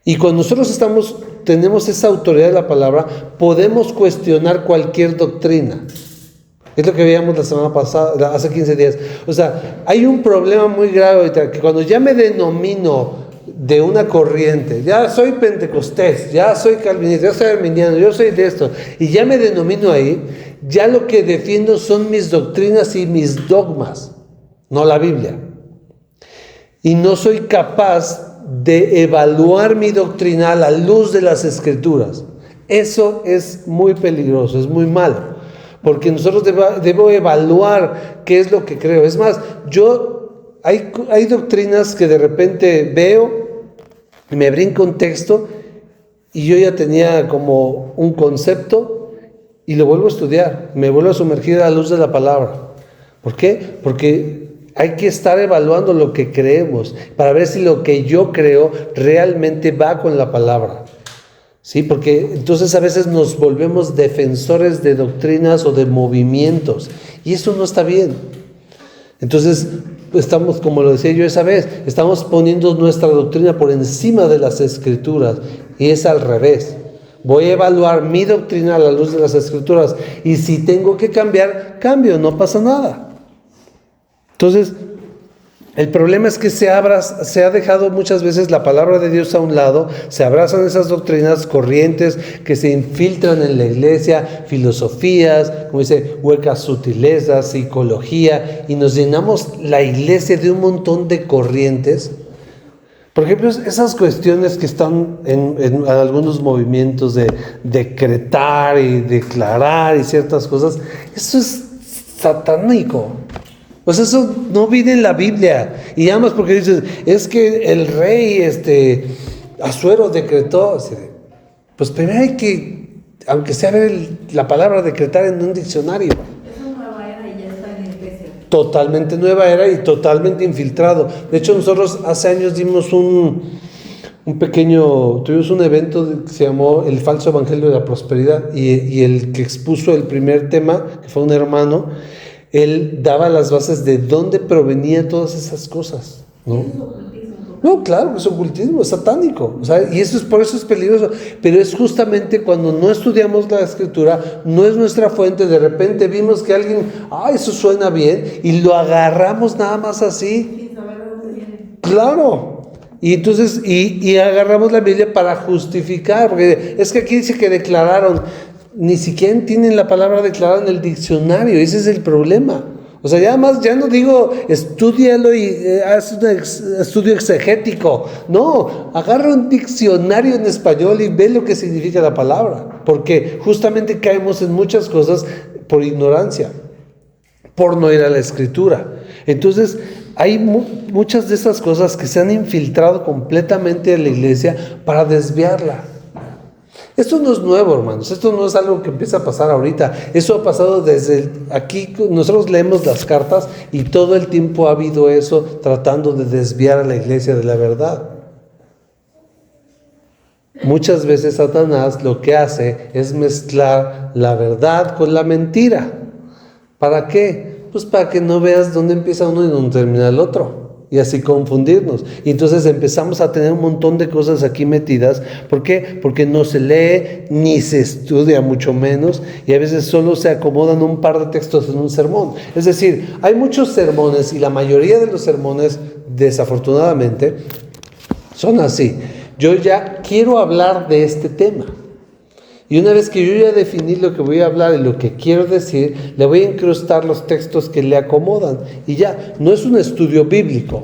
Y cuando nosotros tenemos esa autoridad de la palabra, podemos cuestionar cualquier doctrina. Es lo que veíamos la semana pasada, hace 15 días. O sea, hay un problema muy grave ahorita, que cuando ya me denomino de una corriente, ya soy pentecostés, ya soy calvinista, ya soy arminiano, yo soy de esto, y ya me denomino ahí, ya lo que defiendo son mis doctrinas y mis dogmas, no la Biblia. Y no soy capaz de evaluar mi doctrina a la luz de las Escrituras. Eso es muy peligroso, es muy malo, porque nosotros debo evaluar qué es lo que creo. Es más, hay doctrinas que de repente veo, me brinca un texto y yo ya tenía como un concepto y lo vuelvo a estudiar, me vuelvo a sumergir a la luz de la palabra. ¿Por qué? Porque hay que estar evaluando lo que creemos para ver si lo que yo creo realmente va con la palabra. ¿Sí? Porque entonces a veces nos volvemos defensores de doctrinas o de movimientos y eso no está bien. Entonces estamos, como lo decía yo esa vez, estamos poniendo nuestra doctrina por encima de las Escrituras y es al revés. Voy a evaluar mi doctrina a la luz de las Escrituras y si tengo que cambiar, cambio, no pasa nada. Entonces, el problema es que se ha dejado muchas veces la palabra de Dios a un lado, se abrazan esas doctrinas corrientes que se infiltran en la iglesia, filosofías, como dice, huecas sutilezas, psicología, y nos llenamos la iglesia de un montón de corrientes. Por ejemplo, esas cuestiones que están en algunos movimientos de decretar y declarar y ciertas cosas, eso es satánico. Pues eso no viene en la Biblia. Y además porque dices, es que el rey Asuero decretó. Pues primero hay que, aunque sea ver la palabra decretar en un diccionario. Es una nueva era y ya está en la iglesia. Totalmente nueva era y totalmente infiltrado. De hecho, nosotros hace años dimos tuvimos un evento que se llamó El Falso Evangelio de la Prosperidad y el que expuso el primer tema, que fue un hermano, él daba las bases de dónde provenían todas esas cosas, ¿no? Es ocultismo. No, claro, es ocultismo, es satánico, o sea, y por eso es peligroso, pero es justamente cuando no estudiamos la Escritura, no es nuestra fuente, de repente vimos que alguien, eso suena bien, y lo agarramos nada más así. Sin saber de dónde viene. Claro, y entonces, y agarramos la Biblia para justificar, porque es que aquí dice que declararon. Ni siquiera tienen la palabra declarada en el diccionario, ese es el problema. O sea, ya no digo estúdialo y haz un estudio exegético. No, agarra un diccionario en español y ve lo que significa la palabra. Porque justamente caemos en muchas cosas por ignorancia, por no ir a la Escritura. Entonces, hay muchas de esas cosas que se han infiltrado completamente en la iglesia para desviarla. Esto no es nuevo, hermanos, esto no es algo que empieza a pasar ahorita, eso ha pasado desde aquí, nosotros leemos las cartas y todo el tiempo ha habido eso tratando de desviar a la iglesia de la verdad. Muchas veces Satanás lo que hace es mezclar la verdad con la mentira. ¿Para qué? Pues para que no veas dónde empieza uno y dónde termina el otro. Y así confundirnos. Y entonces empezamos a tener un montón de cosas aquí metidas. ¿Por qué? Porque no se lee ni se estudia, mucho menos. Y a veces solo se acomodan un par de textos en un sermón. Es decir, hay muchos sermones y la mayoría de los sermones, desafortunadamente, son así. Yo ya quiero hablar de este tema. Y una vez que yo ya definí lo que voy a hablar y lo que quiero decir, le voy a incrustar los textos que le acomodan. Y ya, no es un estudio bíblico,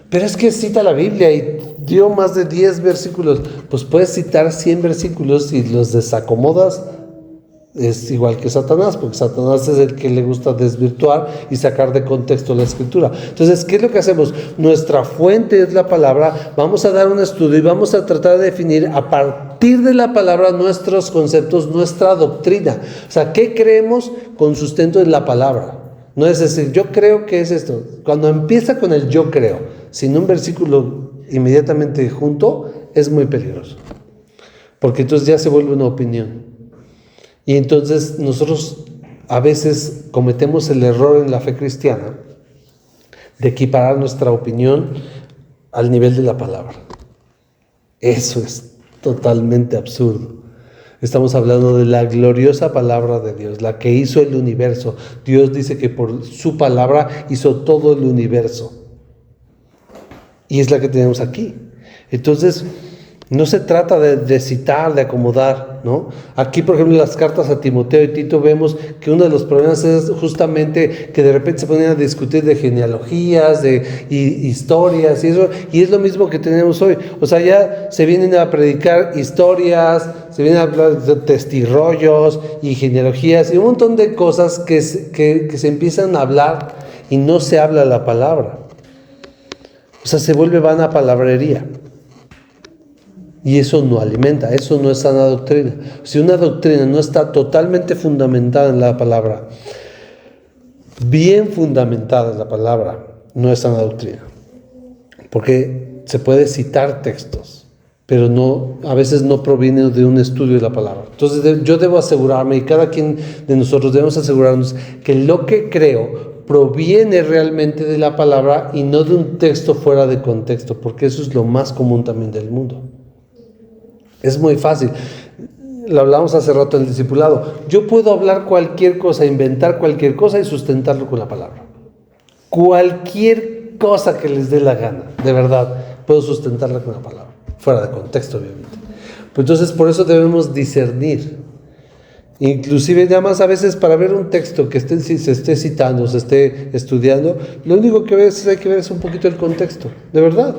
pero es que cita la Biblia y dio más de 10 versículos. Pues puedes citar 100 versículos y los desacomodas. Es igual que Satanás, porque Satanás es el que le gusta desvirtuar y sacar de contexto la Escritura. Entonces, ¿qué es lo que hacemos? Nuestra fuente es la palabra, vamos a dar un estudio y vamos a tratar de definir a partir de la palabra nuestros conceptos, nuestra doctrina. O sea, ¿qué creemos con sustento en la palabra? No es decir, yo creo que es esto. Cuando empieza con el yo creo, sin un versículo inmediatamente junto, es muy peligroso. Porque entonces ya se vuelve una opinión. Y entonces nosotros a veces cometemos el error en la fe cristiana de equiparar nuestra opinión al nivel de la palabra. Eso es totalmente absurdo. Estamos hablando de la gloriosa palabra de Dios, la que hizo el universo. Dios dice que por su palabra hizo todo el universo. Y es la que tenemos aquí. Entonces, no se trata de citar, de acomodar, ¿no? Aquí, por ejemplo, en las cartas a Timoteo y Tito vemos que uno de los problemas es justamente que de repente se ponían a discutir de genealogías, de historias y eso, y es lo mismo que tenemos hoy. O sea, ya se vienen a predicar historias, se vienen a hablar de testirrollos y genealogías y un montón de cosas que se empiezan a hablar y no se habla la palabra. O sea, se vuelve vana palabrería. Y eso no alimenta, eso no es sana doctrina. Si una doctrina no está totalmente fundamentada en la palabra, bien fundamentada en la palabra, no es sana doctrina. Porque se puede citar textos, pero no, a veces no proviene de un estudio de la palabra. Entonces yo debo asegurarme, y cada quien de nosotros debemos asegurarnos, que lo que creo proviene realmente de la palabra y no de un texto fuera de contexto, porque eso es lo más común también del mundo. Es muy fácil. Lo hablamos hace rato en el discipulado. Yo puedo hablar cualquier cosa, inventar cualquier cosa y sustentarlo con la palabra. Cualquier cosa que les dé la gana, de verdad, puedo sustentarla con la palabra. Fuera de contexto, obviamente. Pues entonces, por eso debemos discernir. Inclusive, nada más a veces para ver un texto que se esté citando, se esté estudiando, lo único que hay que ver es un poquito el contexto, de verdad.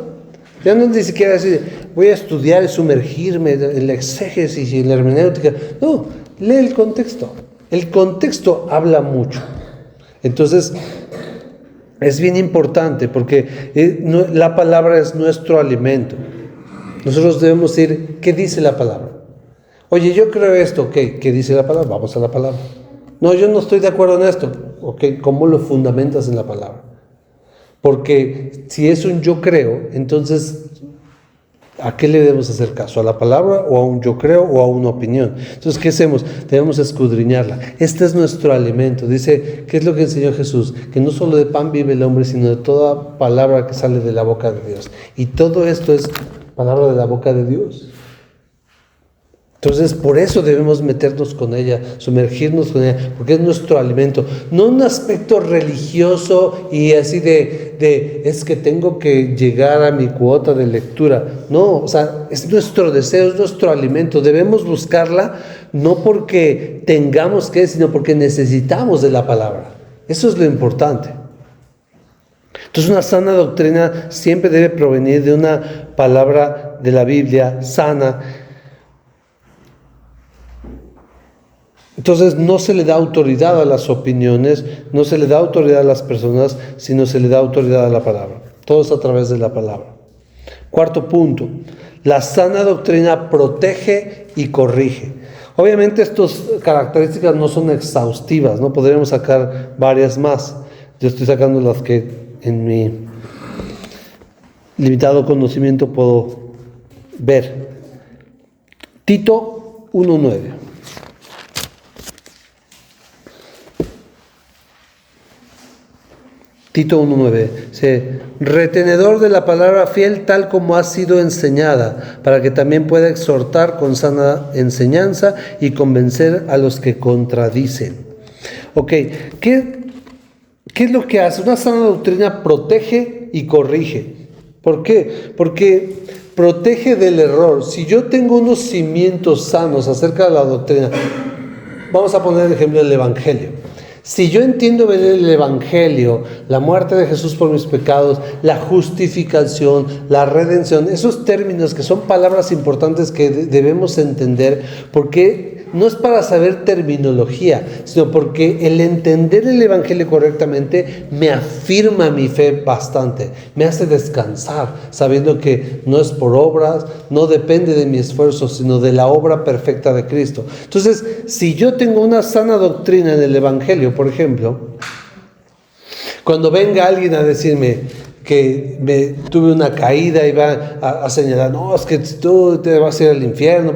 Ya no es ni siquiera decir, voy a estudiar y sumergirme en la exégesis y en la hermenéutica. No, lee el contexto. El contexto habla mucho. Entonces, es bien importante porque la palabra es nuestro alimento. Nosotros debemos decir, ¿qué dice la palabra? Oye, yo creo esto, ok, ¿qué dice la palabra? Vamos a la palabra. No, yo no estoy de acuerdo en esto. Ok, ¿cómo lo fundamentas en la palabra? Porque si es un yo creo, entonces, ¿a qué le debemos hacer caso? ¿A la palabra o a un yo creo o a una opinión? Entonces, ¿qué hacemos? Debemos escudriñarla. Este es nuestro alimento. Dice, ¿qué es lo que enseñó Jesús? Que no solo de pan vive el hombre, sino de toda palabra que sale de la boca de Dios. Y todo esto es palabra de la boca de Dios. Entonces, por eso debemos meternos con ella, sumergirnos con ella, porque es nuestro alimento. No un aspecto religioso y así es que tengo que llegar a mi cuota de lectura. No, o sea, es nuestro deseo, es nuestro alimento. Debemos buscarla no porque tengamos que, sino porque necesitamos de la palabra. Eso es lo importante. Entonces, una sana doctrina siempre debe provenir de una palabra de la Biblia sana. Entonces no se le da autoridad a las opiniones, no se le da autoridad a las personas, sino se le da autoridad a la palabra. Todo es a través de la palabra. Cuarto punto, la sana doctrina protege y corrige. Obviamente estas características no son exhaustivas, ¿no? Podríamos sacar varias más. Yo estoy sacando las que en mi limitado conocimiento puedo ver. Tito 1:9. Tito 1:9, dice, retenedor de la palabra fiel tal como ha sido enseñada, para que también pueda exhortar con sana enseñanza y convencer a los que contradicen. Ok, ¿qué es lo que hace? Una sana doctrina protege y corrige. ¿Por qué? Porque protege del error. Si yo tengo unos cimientos sanos acerca de la doctrina, vamos a poner el ejemplo del Evangelio. Si yo entiendo bien el Evangelio, la muerte de Jesús por mis pecados, la justificación, la redención, esos términos que son palabras importantes que debemos entender, porque no es para saber terminología, sino porque el entender el Evangelio correctamente me afirma mi fe bastante, me hace descansar, sabiendo que no es por obras, no depende de mi esfuerzo, sino de la obra perfecta de Cristo. Entonces, si yo tengo una sana doctrina en el Evangelio, por ejemplo, cuando venga alguien a decirme que tuve una caída y va a señalar, no, es que tú te vas a ir al infierno,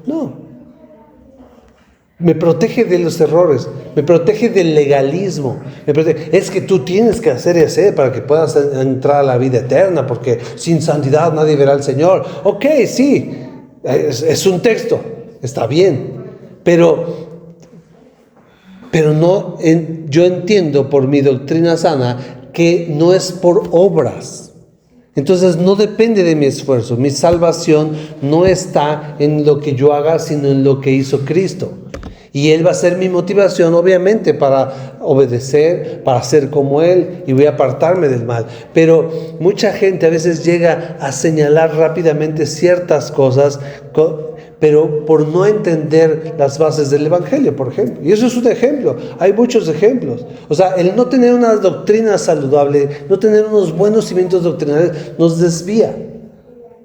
no. Me protege de los errores, me protege del legalismo. Es que tú tienes que hacer y hacer para que puedas entrar a la vida eterna, porque sin santidad nadie verá al Señor. Ok, sí, es un texto, está bien, pero no, yo entiendo por mi doctrina sana que no es por obras. Entonces no depende de mi esfuerzo. Mi salvación no está en lo que yo haga, sino en lo que hizo Cristo. Y Él va a ser mi motivación, obviamente, para obedecer, para ser como Él, y voy a apartarme del mal. Pero mucha gente a veces llega a señalar rápidamente ciertas cosas, pero por no entender las bases del Evangelio, por ejemplo. Y eso es un ejemplo. Hay muchos ejemplos. O sea, el no tener una doctrina saludable, no tener unos buenos cimientos doctrinales, nos desvía.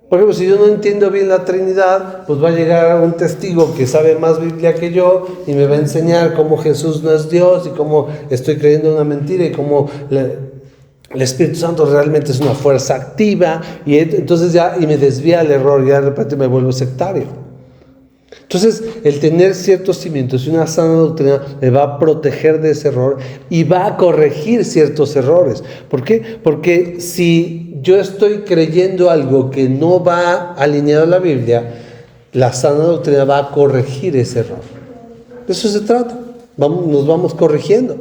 Por ejemplo, si yo no entiendo bien la Trinidad, pues va a llegar un testigo que sabe más Biblia que yo y me va a enseñar cómo Jesús no es Dios y cómo estoy creyendo una mentira y cómo el Espíritu Santo realmente es una fuerza activa, y entonces y me desvía al error, y de repente me vuelvo sectario. Entonces, el tener ciertos cimientos y una sana doctrina me va a proteger de ese error y va a corregir ciertos errores. ¿Por qué? Porque si yo estoy creyendo algo que no va alineado a la Biblia, la sana doctrina va a corregir ese error. De eso se trata. Nos vamos corrigiendo.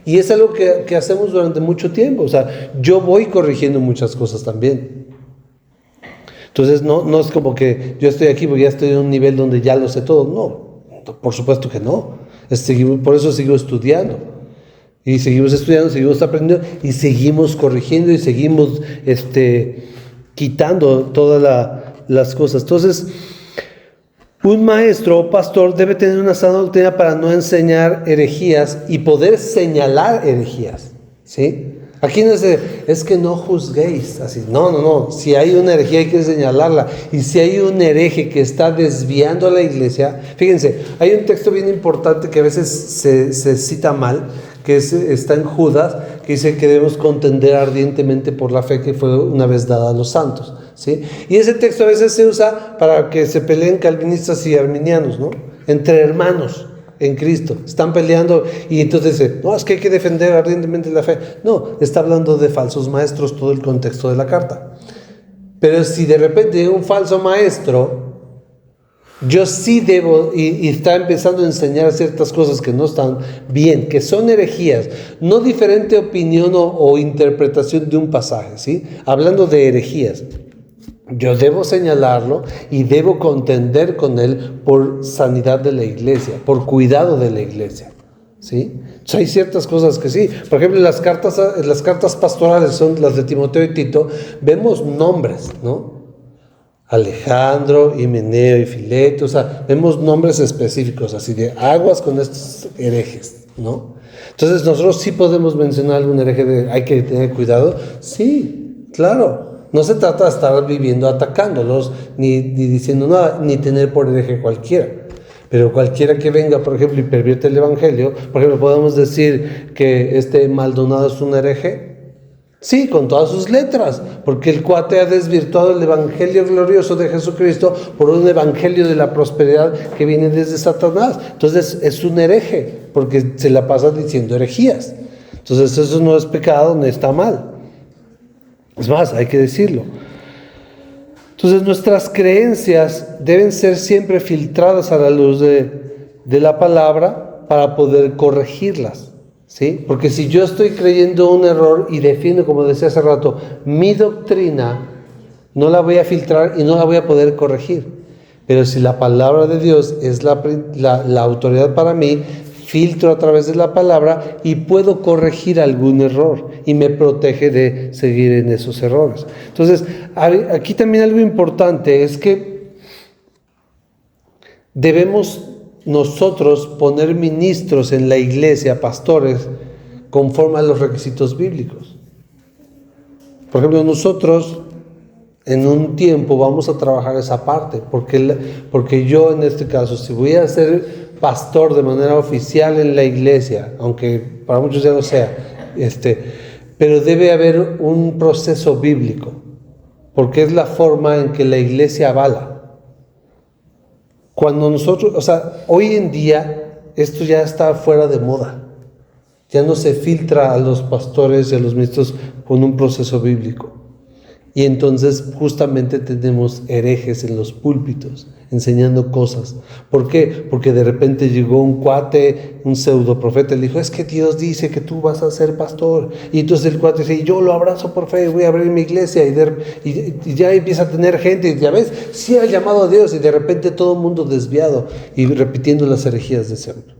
Y es algo que hacemos durante mucho tiempo. O sea, yo voy corrigiendo muchas cosas también. Entonces no es como que yo estoy aquí porque ya estoy en un nivel donde ya lo sé todo. No, por supuesto que no. Por eso sigo estudiando. Y seguimos estudiando, seguimos aprendiendo y seguimos corrigiendo y seguimos quitando todas las cosas. Entonces, un maestro o pastor debe tener una sana doctrina para no enseñar herejías y poder señalar herejías. ¿Sí? Aquí no es que no juzguéis, así, no, si hay una herejía hay que señalarla, y si hay un hereje que está desviando a la iglesia, fíjense, hay un texto bien importante que a veces se cita mal, que está en Judas, que dice que debemos contender ardientemente por la fe que fue una vez dada a los santos, ¿sí? Y ese texto a veces se usa para que se peleen calvinistas y arminianos, ¿no? Entre hermanos en Cristo, están peleando y entonces dice, no, es que hay que defender ardientemente la fe. No, está hablando de falsos maestros todo el contexto de la carta. Pero si de repente hay un falso maestro, yo sí debo, y está empezando a enseñar ciertas cosas que no están bien, que son herejías, no diferente opinión o interpretación de un pasaje, ¿sí? Hablando de herejías, yo debo señalarlo y debo contender con él por sanidad de la iglesia, por cuidado de la iglesia, ¿sí? Entonces hay ciertas cosas que sí. Por ejemplo, las cartas pastorales son las de Timoteo y Tito, vemos nombres, ¿no? Alejandro, Himeneo y Fileto, o sea, vemos nombres específicos, así de aguas con estos herejes, ¿no? Entonces nosotros sí podemos mencionar algún hereje hay que tener cuidado. Sí, claro. No se trata de estar viviendo atacándolos, ni diciendo nada, ni tener por hereje cualquiera. Pero cualquiera que venga, por ejemplo, y pervierte el Evangelio, por ejemplo, ¿podemos decir que Maldonado es un hereje? Sí, con todas sus letras, porque el cuate ha desvirtuado el Evangelio glorioso de Jesucristo por un Evangelio de la prosperidad que viene desde Satanás. Entonces es un hereje, porque se la pasa diciendo herejías. Entonces eso no es pecado, no está mal. Es más, hay que decirlo. Entonces nuestras creencias deben ser siempre filtradas a la luz de la palabra para poder corregirlas, ¿sí? Porque si yo estoy creyendo un error y defiendo, como decía hace rato, mi doctrina, no la voy a filtrar y no la voy a poder corregir. Pero si la palabra de Dios es la autoridad para mí, filtro a través de la palabra y puedo corregir algún error y me protege de seguir en esos errores. Entonces, aquí también algo importante es que debemos nosotros poner ministros en la iglesia, pastores, conforme a los requisitos bíblicos. Por ejemplo, nosotros en un tiempo vamos a trabajar esa parte, porque yo en este caso, si voy a ser pastor de manera oficial en la iglesia, aunque para muchos ya no sea, pero debe haber un proceso bíblico, porque es la forma en que la iglesia avala. Cuando nosotros, hoy en día esto ya está fuera de moda. Ya no se filtra a los pastores y a los ministros con un proceso bíblico. Y entonces justamente tenemos herejes en los púlpitos, enseñando cosas. ¿Por qué? Porque de repente llegó un cuate, un pseudo profeta, y le dijo, es que Dios dice que tú vas a ser pastor. Y entonces el cuate dice, yo lo abrazo por fe, voy a abrir mi iglesia. Y ya empieza a tener gente, y ya ves, sí ha llamado a Dios, y de repente todo el mundo desviado y repitiendo las herejías de siempre.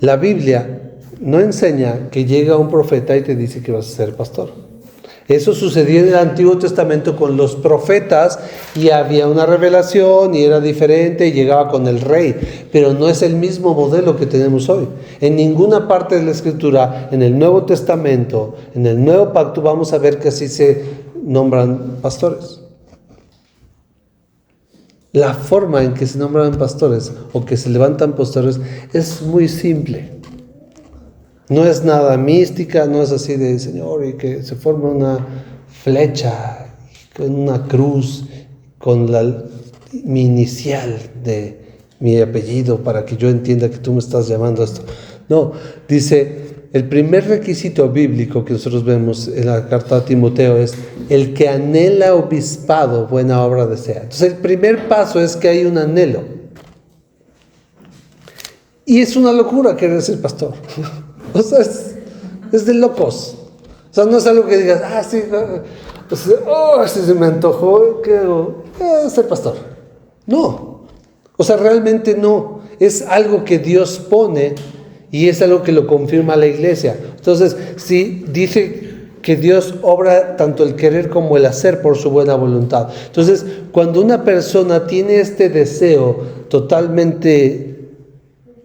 La Biblia no enseña que llega un profeta y te dice que vas a ser pastor. Eso sucedió en el Antiguo Testamento con los profetas y había una revelación y era diferente y llegaba con el rey, pero no es el mismo modelo que tenemos hoy. En ninguna parte de la Escritura, en el Nuevo Testamento, en el Nuevo Pacto, vamos a ver que así se nombran pastores. La forma en que se nombran pastores o que se levantan pastores es muy simple. No es nada mística, no es así de Señor y que se forma una flecha con una cruz con mi inicial de mi apellido para que yo entienda que tú me estás llamando a esto. No, dice, el primer requisito bíblico que nosotros vemos en la carta a Timoteo es el que anhela obispado, buena obra desea. Entonces el primer paso es que hay un anhelo. Y es una locura querer ser pastor. O sea, es de locos. O sea, no es algo que digas, sí, sí se me antojó, quiero ser pastor. No. O sea, realmente no. Es algo que Dios pone y es algo que lo confirma la iglesia. Entonces, si dice que Dios obra tanto el querer como el hacer por su buena voluntad. Entonces, cuando una persona tiene este deseo totalmente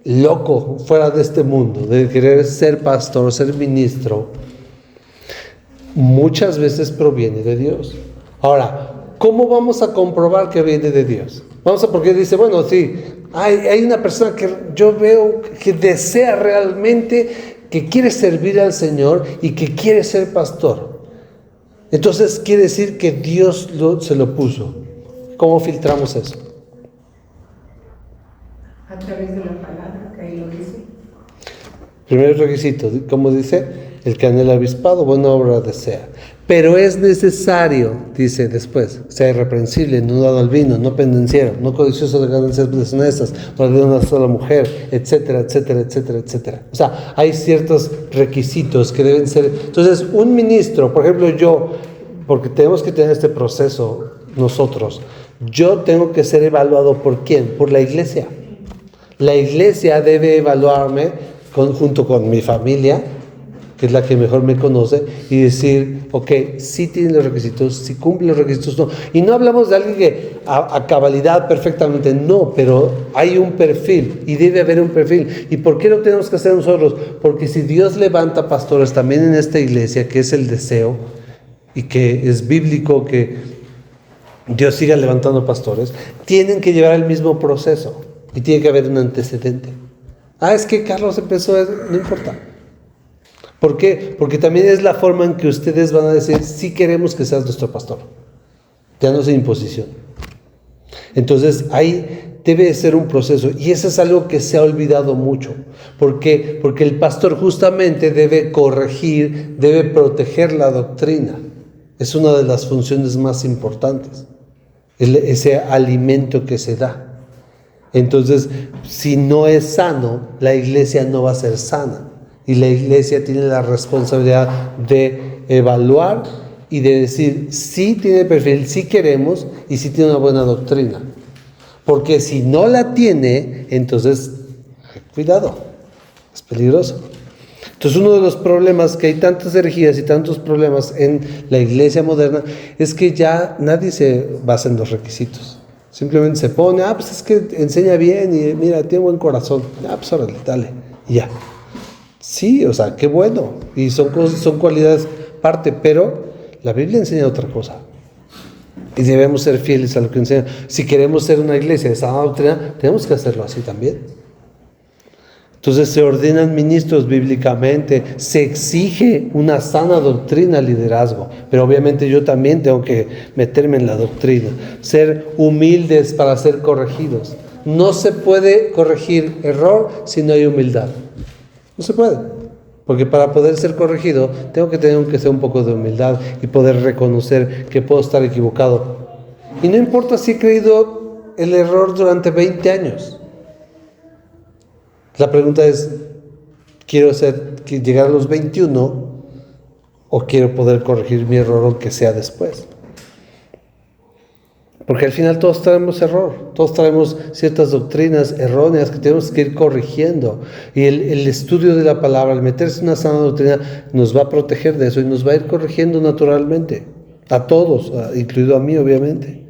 loco, fuera de este mundo, de querer ser pastor, ser ministro, muchas veces proviene de Dios. Ahora, ¿cómo vamos a comprobar que viene de Dios? Porque dice, bueno, sí, hay una persona que yo veo que desea realmente, que quiere servir al Señor y que quiere ser pastor. Entonces quiere decir que Dios se lo puso. ¿Cómo filtramos eso? A través de la palabra, que ahí lo dice. Primer requisito, como dice, el que anhela obispado, buena obra desea. Pero es necesario, dice después, sea irreprensible, no dado al vino, no pendenciero, no codicioso de ganancias deshonestas, no de una sola mujer, etcétera, etcétera, etcétera, etcétera. O sea, hay ciertos requisitos que deben ser. Entonces, un ministro, por ejemplo, yo, porque tenemos que tener este proceso nosotros, yo tengo que ser evaluado ¿por quién? Por la iglesia. La iglesia debe evaluarme junto con mi familia, que es la que mejor me conoce, y decir, ok, sí tiene los requisitos, sí cumple los requisitos, no. Y no hablamos de alguien que a cabalidad perfectamente, no, pero hay un perfil, y debe haber un perfil. ¿Y por qué lo tenemos que hacer nosotros? Porque si Dios levanta pastores también en esta iglesia, que es el deseo, y que es bíblico que Dios siga levantando pastores, tienen que llevar el mismo proceso. Y tiene que haber un antecedente. Es que Carlos empezó, no importa. ¿Por qué? Porque también es la forma en que ustedes van a decir, sí queremos que seas nuestro pastor. Ya no es imposición. Entonces, ahí debe de ser un proceso. Y eso es algo que se ha olvidado mucho. ¿Por qué? Porque el pastor justamente debe corregir, debe proteger la doctrina. Es una de las funciones más importantes. Ese alimento que se da. Entonces, si no es sano, la iglesia no va a ser sana. Y la iglesia tiene la responsabilidad de evaluar y de decir, sí tiene perfil, sí queremos y sí tiene una buena doctrina. Porque si no la tiene, entonces, cuidado, es peligroso. Entonces, uno de los problemas, que hay tantas herejías y tantos problemas en la iglesia moderna, es que ya nadie se basa en los requisitos. Simplemente se pone, pues es que enseña bien y mira, tiene buen corazón. Pues órale, dale, y ya. Sí, o sea, qué bueno. Y son cualidades parte, pero la Biblia enseña otra cosa. Y debemos ser fieles a lo que enseña. Si queremos ser una iglesia de sana doctrina, tenemos que hacerlo así también. Entonces se ordenan ministros bíblicamente, se exige una sana doctrina al liderazgo, pero obviamente yo también tengo que meterme en la doctrina, ser humildes para ser corregidos, No se puede corregir error si no hay humildad. No se puede. Porque para poder ser corregido, tengo que tener aunque sea un poco de humildad y poder reconocer que puedo estar equivocado. Y no importa si he creído el error durante 20 años. La pregunta es, ¿quiero llegar a los 21 o quiero poder corregir mi error aunque sea después? Porque al final todos traemos error, todos traemos ciertas doctrinas erróneas que tenemos que ir corrigiendo. Y el estudio de la palabra, el meterse en una sana doctrina, nos va a proteger de eso y nos va a ir corrigiendo naturalmente. A todos, incluido a mí obviamente.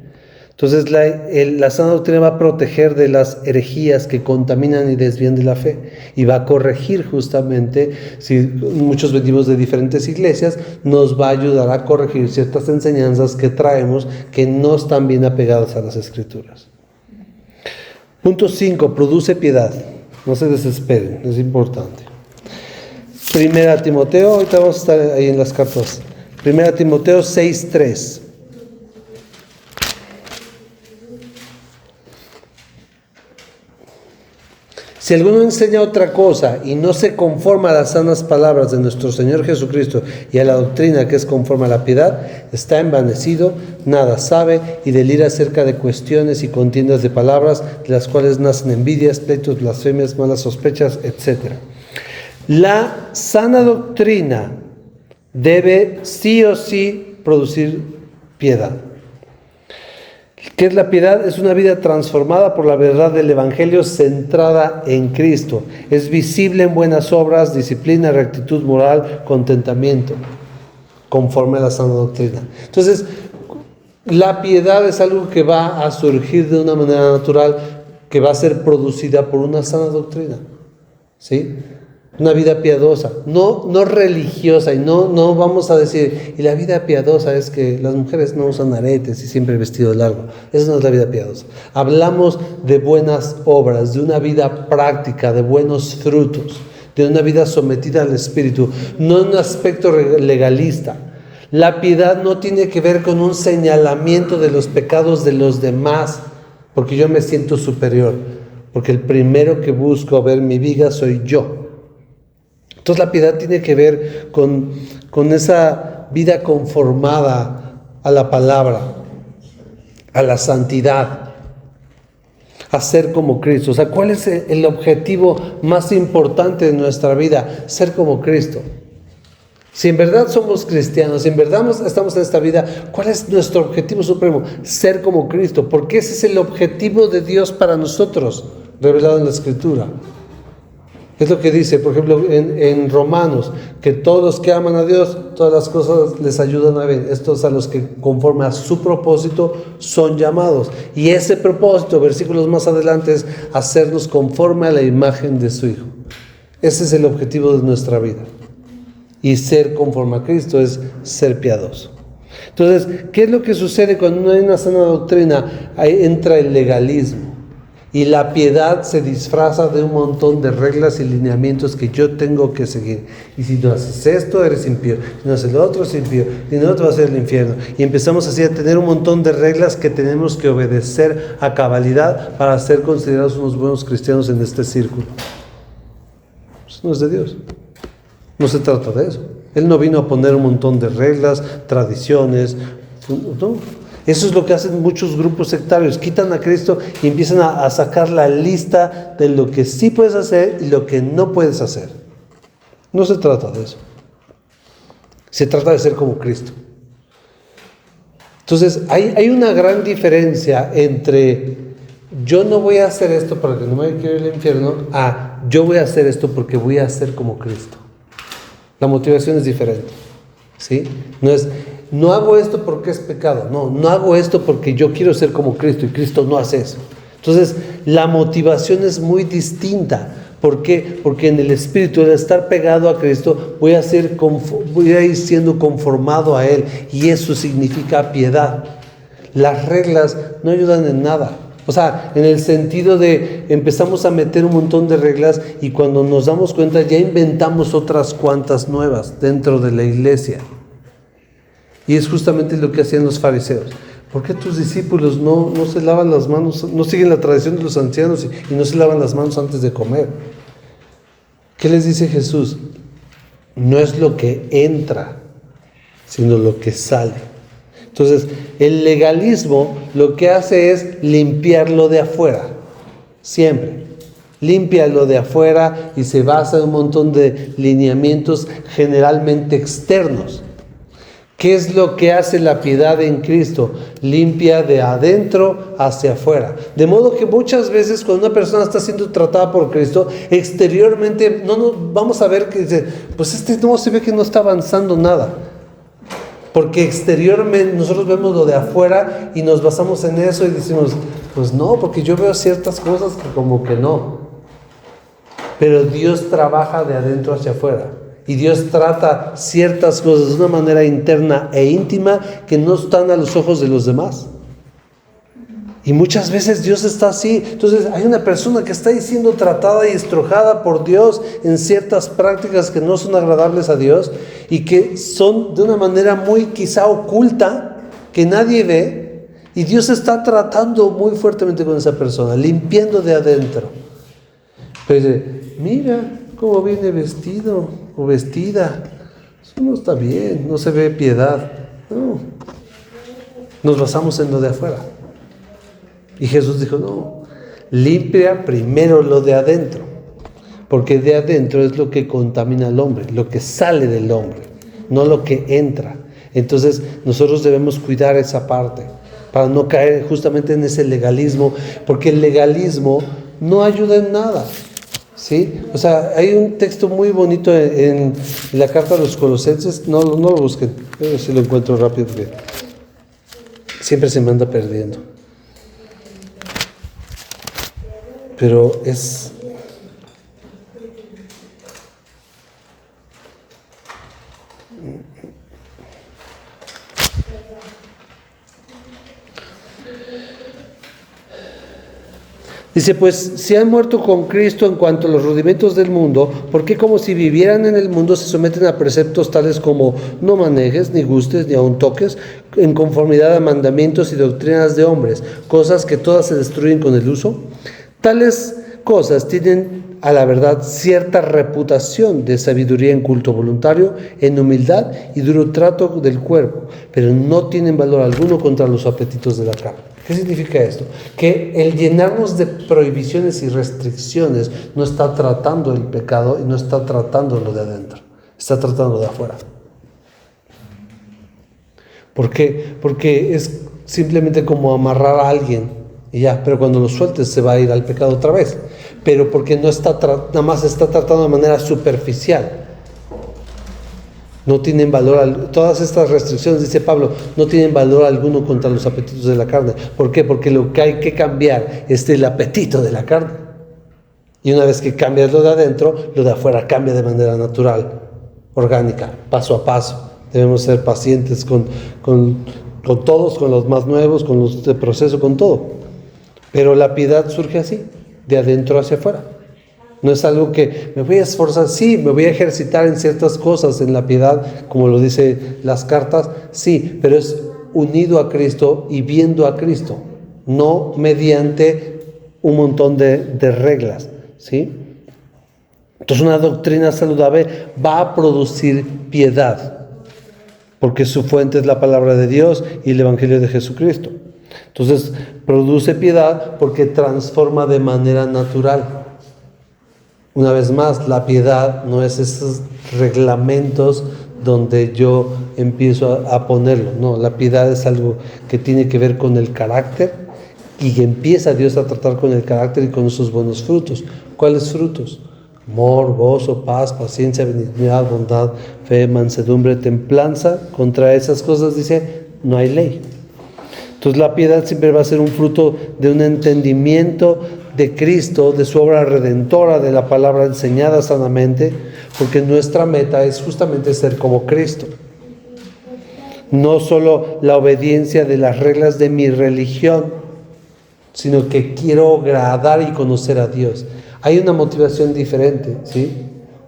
Entonces la sana doctrina va a proteger de las herejías que contaminan y desvían de la fe y va a corregir justamente, si muchos venimos de diferentes iglesias, nos va a ayudar a corregir ciertas enseñanzas que traemos que no están bien apegadas a las Escrituras. Punto 5, produce piedad. No se desesperen, es importante. Primera Timoteo, ahorita vamos a estar ahí en las cartas. Primera Timoteo 6:3. Si alguno enseña otra cosa y no se conforma a las sanas palabras de nuestro Señor Jesucristo y a la doctrina que es conforme a la piedad, está envanecido, nada sabe y delira acerca de cuestiones y contiendas de palabras, de las cuales nacen envidias, pleitos, blasfemias, malas sospechas, etc. La sana doctrina debe sí o sí producir piedad. ¿Qué es la piedad? Es una vida transformada por la verdad del Evangelio centrada en Cristo. Es visible en buenas obras, disciplina, rectitud moral, contentamiento, conforme a la sana doctrina. Entonces, la piedad es algo que va a surgir de una manera natural, que va a ser producida por una sana doctrina. ¿Sí? Una vida piadosa, no religiosa, y no vamos a decir, y la vida piadosa es que las mujeres no usan aretes y siempre vestido largo. Esa no es la vida piadosa. Hablamos de buenas obras, de una vida práctica, de buenos frutos, de una vida sometida al Espíritu, no en un aspecto legalista. La piedad no tiene que ver con un señalamiento de los pecados de los demás, porque yo me siento superior, porque el primero que busco ver mi viga soy yo. Entonces la piedad tiene que ver con esa vida conformada a la palabra, a la santidad, a ser como Cristo. O sea, ¿cuál es el objetivo más importante de nuestra vida? Ser como Cristo. Si en verdad somos cristianos, si en verdad estamos en esta vida, ¿cuál es nuestro objetivo supremo? Ser como Cristo, porque ese es el objetivo de Dios para nosotros, revelado en la Escritura. Es lo que dice, por ejemplo, en Romanos, que todos los que aman a Dios, todas las cosas les ayudan a bien. Estos a los que conforme a su propósito son llamados. Y ese propósito, versículos más adelante, es hacernos conforme a la imagen de su Hijo. Ese es el objetivo de nuestra vida. Y ser conforme a Cristo es ser piadoso. Entonces, ¿qué es lo que sucede cuando no hay una sana doctrina? Ahí entra el legalismo. Y la piedad se disfraza de un montón de reglas y lineamientos que yo tengo que seguir. Y si no haces esto, eres impío. Si no haces lo otro, es impío. Si no, te vas a ir al infierno. Y empezamos así a tener un montón de reglas que tenemos que obedecer a cabalidad para ser considerados unos buenos cristianos en este círculo. Eso no es de Dios. No se trata de eso. Él no vino a poner un montón de reglas, tradiciones, no. Eso es lo que hacen muchos grupos sectarios. Quitan a Cristo y empiezan a sacar la lista de lo que sí puedes hacer y lo que no puedes hacer. No se trata de eso. Se trata de ser como Cristo. Entonces, hay una gran diferencia entre yo no voy a hacer esto para que no me quiera ir al infierno, a yo voy a hacer esto porque voy a ser como Cristo. La motivación es diferente. ¿Sí? No hago esto porque es pecado. No hago esto porque yo quiero ser como Cristo y Cristo no hace eso. Entonces, la motivación es muy distinta. ¿Por qué? Porque en el Espíritu, al estar pegado a Cristo, voy a ir siendo conformado a Él. Y eso significa piedad. Las reglas no ayudan en nada. O sea, en el sentido de empezamos a meter un montón de reglas y cuando nos damos cuenta ya inventamos otras cuantas nuevas dentro de la iglesia. Y es justamente lo que hacían los fariseos. ¿por qué tus discípulos no se lavan las manos, no siguen la tradición de los ancianos y no se lavan las manos antes de comer? ¿Qué les dice Jesús? No es lo que entra, sino lo que sale. Entonces, el legalismo lo que hace es limpiar lo de afuera, siempre. Limpia lo de afuera y se basa en un montón de lineamientos generalmente externos. ¿Qué es lo que hace la piedad en Cristo? Limpia de adentro hacia afuera. De modo que muchas veces cuando una persona está siendo tratada por Cristo, exteriormente vamos a ver que dice, pues no se ve que no está avanzando nada. Porque exteriormente nosotros vemos lo de afuera y nos basamos en eso y decimos, pues no, porque yo veo ciertas cosas que como que no. Pero Dios trabaja de adentro hacia afuera. Y Dios trata ciertas cosas de una manera interna e íntima que no están a los ojos de los demás. Y muchas veces Dios está así. Entonces hay una persona que está ahí siendo tratada y estrujada por Dios en ciertas prácticas que no son agradables a Dios y que son de una manera muy quizá oculta, que nadie ve. Y Dios está tratando muy fuertemente con esa persona, limpiando de adentro. Pero dice, mira cómo viene vestido o vestida. Eso no está bien, no se ve piedad. No. Nos basamos en lo de afuera. Y Jesús dijo, no, limpia primero lo de adentro. Porque de adentro es lo que contamina al hombre, lo que sale del hombre, no lo que entra. Entonces nosotros debemos cuidar esa parte para no caer justamente en ese legalismo, porque el legalismo no ayuda en nada. ¿Sí? O sea, hay un texto muy bonito en la carta a los Colosenses, no lo busquen, pero si lo encuentro rápido porque siempre se me anda perdiendo. Pero es... Dice, pues si han muerto con Cristo en cuanto a los rudimentos del mundo, ¿por qué como si vivieran en el mundo se someten a preceptos tales como no manejes, ni gustes, ni aun toques, en conformidad a mandamientos y doctrinas de hombres, cosas que todas se destruyen con el uso? Tales cosas tienen a la verdad cierta reputación de sabiduría en culto voluntario, en humildad y duro trato del cuerpo, pero no tienen valor alguno contra los apetitos de la carne. ¿Qué significa esto? Que el llenarnos de prohibiciones y restricciones no está tratando el pecado y no está tratando lo de adentro, está tratando de afuera. ¿Por qué? Porque es simplemente como amarrar a alguien y ya, pero cuando lo sueltes se va a ir al pecado otra vez. Pero porque no está nada más está tratando de manera superficial. No tienen valor, todas estas restricciones, dice Pablo, no tienen valor alguno contra los apetitos de la carne. ¿Por qué? Porque lo que hay que cambiar es el apetito de la carne. Y una vez que cambias lo de adentro, lo de afuera cambia de manera natural, orgánica, paso a paso. Debemos ser pacientes con todos, con los más nuevos, con los de proceso, con todo. Pero la piedad surge así, de adentro hacia afuera. No es algo que me voy a esforzar, sí, me voy a ejercitar en ciertas cosas en la piedad, como lo dice las cartas, sí, pero es unido a Cristo y viendo a Cristo, no mediante un montón de reglas, ¿sí? Entonces una doctrina saludable va a producir piedad, porque su fuente es la palabra de Dios y el Evangelio de Jesucristo. Entonces produce piedad porque transforma de manera natural. Una vez más, la piedad no es esos reglamentos donde yo empiezo a ponerlo. No, la piedad es algo que tiene que ver con el carácter y que empieza Dios a tratar con el carácter y con esos buenos frutos. ¿Cuáles frutos? Amor, gozo, paz, paciencia, benignidad, bondad, fe, mansedumbre, templanza. Contra esas cosas dice, no hay ley. Entonces la piedad siempre va a ser un fruto de un entendimiento de Cristo, de su obra redentora, de la palabra enseñada sanamente, porque nuestra meta es justamente ser como Cristo. No solo la obediencia de las reglas de mi religión, sino que quiero agradar y conocer a Dios. Hay una motivación diferente, ¿sí?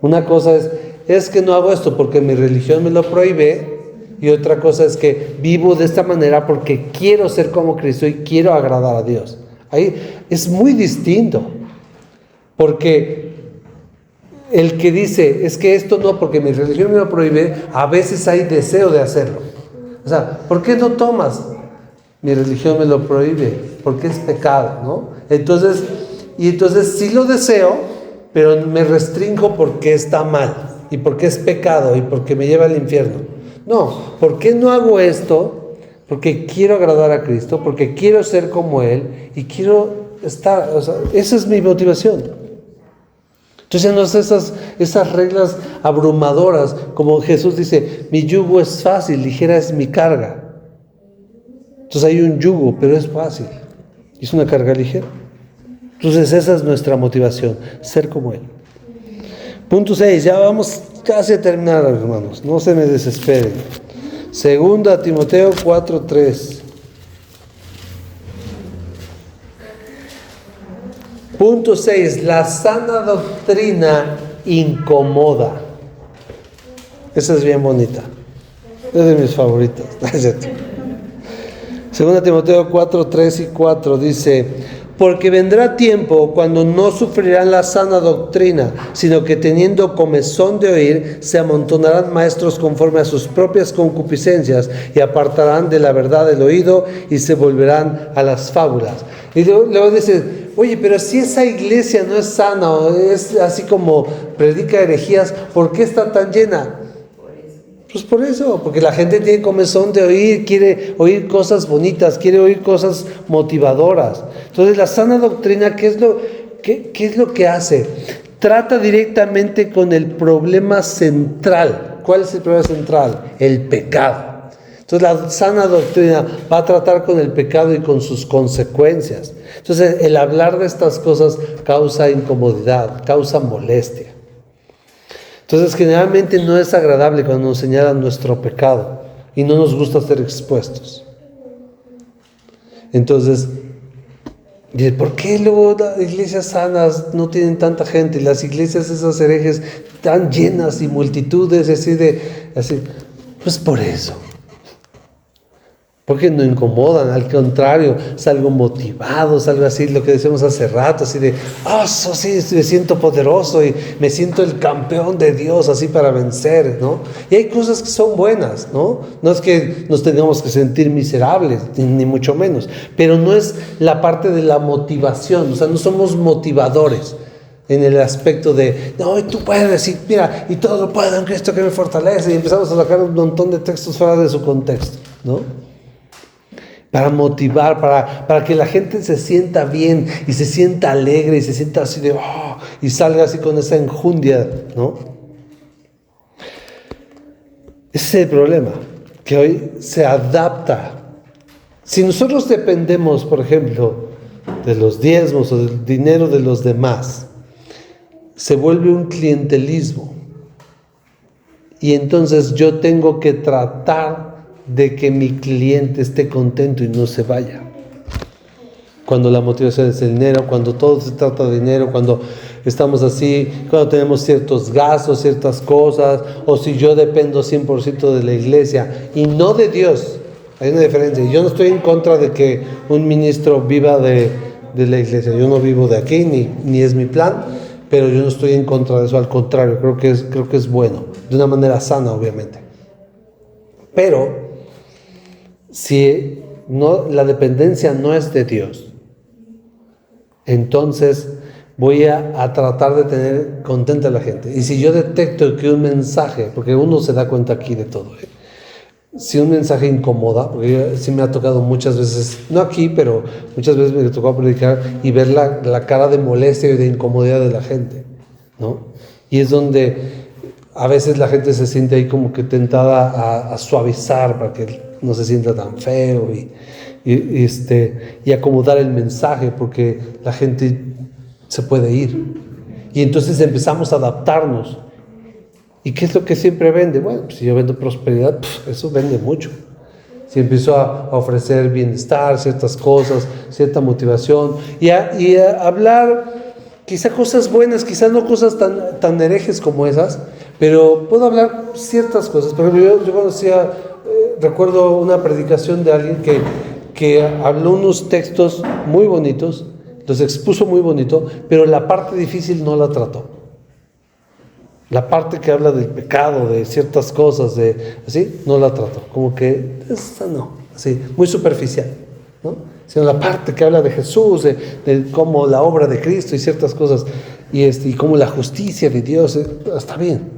Una cosa es que no hago esto porque mi religión me lo prohíbe, y otra cosa es que vivo de esta manera porque quiero ser como Cristo y quiero agradar a Dios. Ahí es muy distinto, porque el que dice, es que esto no, porque mi religión me lo prohíbe, a veces hay deseo de hacerlo. O sea, ¿por qué no tomas? Mi religión me lo prohíbe, porque es pecado, ¿no? Entonces sí lo deseo, pero me restringo porque está mal, y porque es pecado, y porque me lleva al infierno. No, ¿por qué no hago esto? Porque quiero agradar a Cristo, porque quiero ser como Él, y quiero estar, o sea, esa es mi motivación. Entonces no es esas reglas abrumadoras, como Jesús dice, mi yugo es fácil, ligera es mi carga. Entonces hay un yugo, pero es fácil, es una carga ligera. Entonces esa es nuestra motivación, ser como Él. Punto 6, ya vamos casi a terminar, hermanos, no se me desesperen. Segunda Timoteo 4:3. Punto 6, la sana doctrina incomoda. Esa es bien bonita. Es de mis favoritas. Segunda Timoteo 4:3 y 4 dice, porque vendrá tiempo cuando no sufrirán la sana doctrina, sino que teniendo comezón de oír, se amontonarán maestros conforme a sus propias concupiscencias y apartarán de la verdad el oído y se volverán a las fábulas. Y luego dice, oye, pero si esa iglesia no es sana, o es así como predica herejías, ¿por qué está tan llena? Pues por eso, porque la gente tiene comezón de oír, quiere oír cosas bonitas, quiere oír cosas motivadoras. Entonces la sana doctrina, ¿qué es lo que hace? Trata directamente con el problema central. ¿Cuál es el problema central? El pecado. Entonces la sana doctrina va a tratar con el pecado y con sus consecuencias. Entonces el hablar de estas cosas causa incomodidad, causa molestia. Entonces generalmente no es agradable cuando nos señalan nuestro pecado y no nos gusta ser expuestos. Entonces, ¿por qué luego las iglesias sanas no tienen tanta gente y las iglesias esas herejes tan llenas y multitudes así? Pues por eso. Porque no incomodan, al contrario, salgo motivado, salgo así, lo que decíamos hace rato, así de, sí, me siento poderoso y me siento el campeón de Dios, así para vencer, ¿no? Y hay cosas que son buenas, ¿no? No es que nos tengamos que sentir miserables, ni mucho menos, pero no es la parte de la motivación, o sea, no somos motivadores en el aspecto de, no, tú puedes, y mira, y todo lo puedo en Cristo que me fortalece, y empezamos a sacar un montón de textos fuera de su contexto, ¿no? Para motivar, para que la gente se sienta bien y se sienta alegre y se sienta así de y salga así con esa enjundia, ¿no? Ese es el problema, que hoy se adapta. Si nosotros dependemos, por ejemplo, de los diezmos o del dinero de los demás, se vuelve un clientelismo. Y entonces yo tengo que tratar de que mi cliente esté contento y no se vaya. Cuando la motivación es el dinero, cuando todo se trata de dinero, cuando estamos así, cuando tenemos ciertos gastos, ciertas cosas, o si yo dependo 100% de la iglesia y no de Dios. Hay una diferencia. Yo no estoy en contra de que un ministro viva de la iglesia. Yo no vivo de aquí, ni es mi plan, pero yo no estoy en contra de eso. Al contrario, creo que es bueno, de una manera sana, obviamente. Pero si no, la dependencia no es de Dios, entonces voy a tratar de tener contenta a la gente. Y si yo detecto que un mensaje, porque uno se da cuenta aquí de todo, si un mensaje incomoda, porque sí me ha tocado muchas veces, no aquí, pero muchas veces me tocó predicar y ver la cara de molestia y de incomodidad de la gente, ¿no? Y es donde a veces la gente se siente ahí como que tentada a suavizar para que no se sienta tan feo y acomodar el mensaje, porque la gente se puede ir. Y entonces empezamos a adaptarnos. ¿Y qué es lo que siempre vende? Bueno, pues si yo vendo prosperidad, eso vende mucho. Si empiezo a ofrecer bienestar, ciertas cosas, cierta motivación, y a hablar quizá cosas buenas, quizás no cosas tan herejes como esas, pero puedo hablar ciertas cosas. Por ejemplo, yo conocía recuerdo una predicación de alguien que habló unos textos muy bonitos, los expuso muy bonito, pero la parte difícil no la trató. La parte que habla del pecado, de ciertas cosas, así, no la trató. Como que, esa no, así, muy superficial, ¿no? Sino la parte que habla de Jesús, de cómo la obra de Cristo y ciertas cosas, y cómo la justicia de Dios, está bien.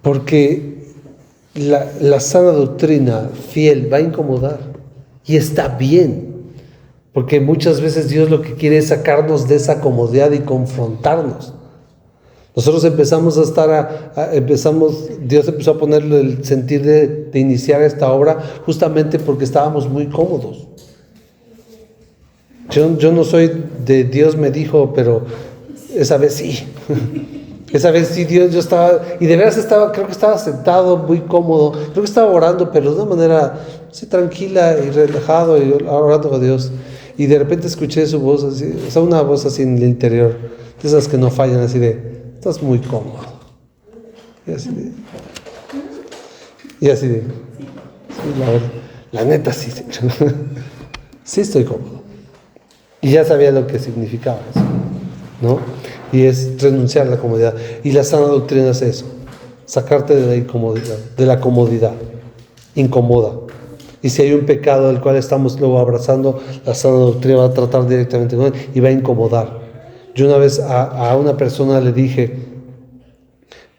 Porque la sana doctrina fiel va a incomodar, y está bien. Porque muchas veces Dios lo que quiere es sacarnos de esa comodidad y confrontarnos. Nosotros empezamos Dios empezó a ponerle el sentir de iniciar esta obra justamente porque estábamos muy cómodos. Yo no soy de Dios me dijo, pero esa vez sí. Esa vez sí yo estaba, y de veras creo que estaba sentado muy cómodo, creo que estaba orando, pero de una manera así tranquila y relajado y orando a Dios. Y de repente escuché su voz así, o sea, una voz así en el interior, de esas que no fallan, así de, estás muy cómodo. Y así de, sí, la neta sí, sí estoy cómodo. Y ya sabía lo que significaba eso, ¿no? Y es renunciar a la comodidad. Y la sana doctrina es eso, sacarte de la incomodidad, de la comodidad, incomoda. Y si hay un pecado del cual estamos luego abrazando, la sana doctrina va a tratar directamente con él y va a incomodar. Yo una vez a una persona le dije,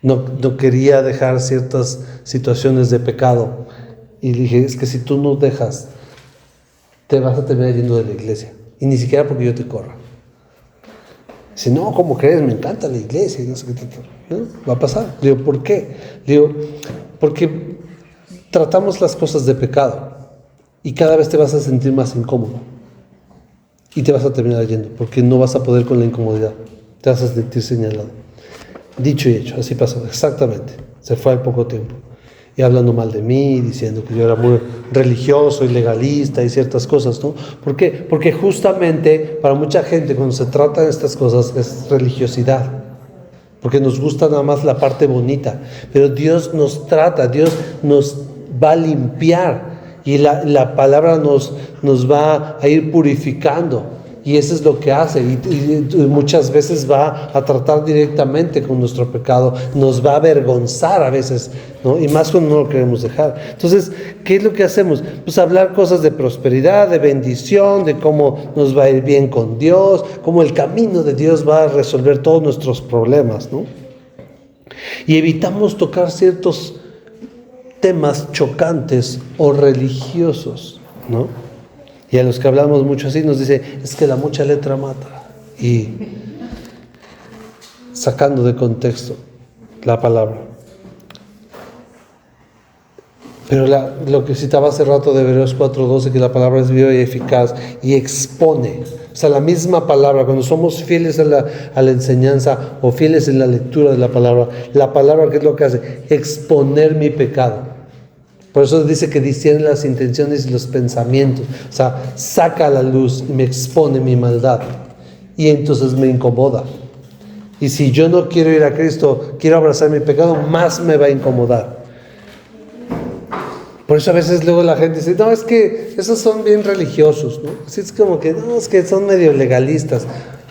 no quería dejar ciertas situaciones de pecado. Y le dije, es que si tú no dejas, te vas a terminar yendo de la iglesia. Y ni siquiera porque yo te corra. Dice, no, ¿cómo crees? Me encanta la iglesia. Y no sé qué, ¿no? Va a pasar. Le digo, ¿por qué? Le digo, porque tratamos las cosas de pecado. Y cada vez te vas a sentir más incómodo. Y te vas a terminar yendo, porque no vas a poder con la incomodidad. Te vas a sentir señalado. Dicho y hecho, así pasó, exactamente. Se fue al poco tiempo. Y hablando mal de mí, diciendo que yo era muy religioso y legalista y ciertas cosas, ¿no? ¿Por qué? Porque justamente para mucha gente cuando se trata de estas cosas es religiosidad. Porque nos gusta nada más la parte bonita. Pero Dios nos trata, Dios nos va a limpiar. Y la palabra nos va a ir purificando. Y eso es lo que hace. Y muchas veces va a tratar directamente con nuestro pecado. Nos va a avergonzar a veces, ¿no? Y más cuando no lo queremos dejar. Entonces, ¿qué es lo que hacemos? Pues hablar cosas de prosperidad, de bendición, de cómo nos va a ir bien con Dios, cómo el camino de Dios va a resolver todos nuestros problemas, ¿no? Y evitamos tocar ciertos temas chocantes o religiosos, ¿no? Y a los que hablamos mucho así nos dice, es que la mucha letra mata. Y sacando de contexto la palabra. Pero lo que citaba hace rato de Hebreos 4:12, que la palabra es viva y eficaz y expone. O sea, la misma palabra, cuando somos fieles a la enseñanza o fieles en la lectura de la palabra, ¿qué es lo que hace? Exponer mi pecado. Por eso dice que discierne las intenciones y los pensamientos. O sea, saca a la luz y me expone mi maldad. Y entonces me incomoda. Y si yo no quiero ir a Cristo, quiero abrazar mi pecado, más me va a incomodar. Por eso a veces luego la gente dice, no, es que esos son bien religiosos, ¿no? Así es como que, no, es que son medio legalistas.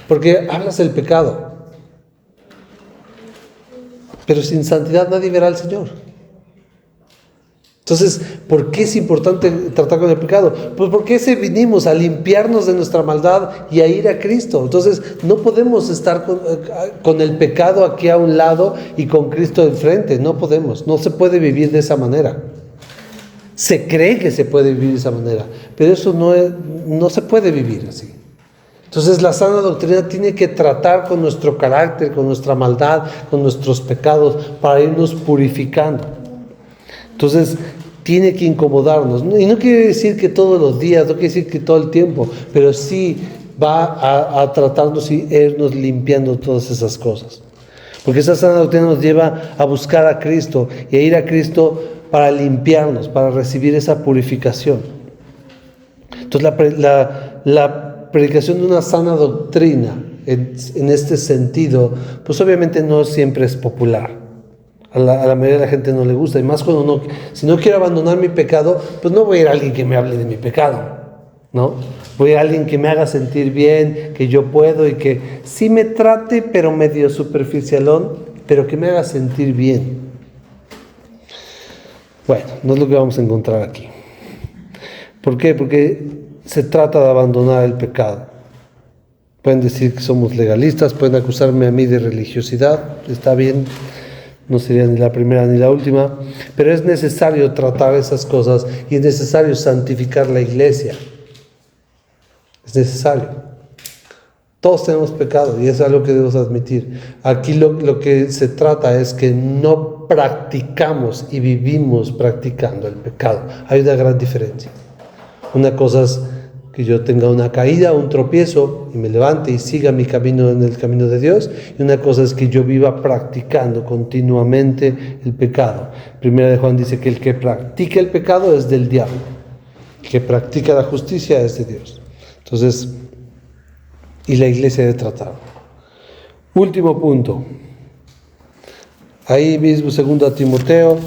Porque hablas del pecado. Pero sin santidad nadie verá al Señor. Entonces, ¿por qué es importante tratar con el pecado? Pues porque vinimos a limpiarnos de nuestra maldad y a ir a Cristo. Entonces, no podemos estar con el pecado aquí a un lado y con Cristo enfrente. No podemos, no se puede vivir de esa manera. Se cree que se puede vivir de esa manera, pero eso no se puede vivir así. Entonces, la sana doctrina tiene que tratar con nuestro carácter, con nuestra maldad, con nuestros pecados, para irnos purificando. Entonces, tiene que incomodarnos. Y no quiere decir que todos los días, no quiere decir que todo el tiempo, pero sí va a tratarnos y irnos limpiando todas esas cosas. Porque esa sana doctrina nos lleva a buscar a Cristo y a ir a Cristo para limpiarnos, para recibir esa purificación. Entonces, la predicación de una sana doctrina en este sentido, pues obviamente no siempre es popular. A la mayoría de la gente no le gusta, y más cuando si no quiero abandonar mi pecado, pues no voy a ir a alguien que me hable de mi pecado, ¿no? Voy a ir a alguien que me haga sentir bien, que yo puedo y que sí me trate, pero medio superficialón, pero que me haga sentir bien. Bueno, no es lo que vamos a encontrar aquí. ¿Por qué? Porque se trata de abandonar el pecado. Pueden decir que somos legalistas, pueden acusarme a mí de religiosidad, está bien. No sería ni la primera ni la última, pero es necesario tratar esas cosas y es necesario santificar la iglesia. Es necesario. Todos tenemos pecado y es algo que debemos admitir. Aquí lo que se trata es que no practicamos y vivimos practicando el pecado. Hay una gran diferencia. Una cosa es que yo tenga una caída, un tropiezo y me levante y siga mi camino en el camino de Dios, y una cosa es que yo viva practicando continuamente el pecado. Primera de Juan dice que el que practica el pecado es del diablo, el que practica la justicia es de Dios. Entonces, y la iglesia debe tratarlo. Último punto, ahí mismo 2 Timoteo,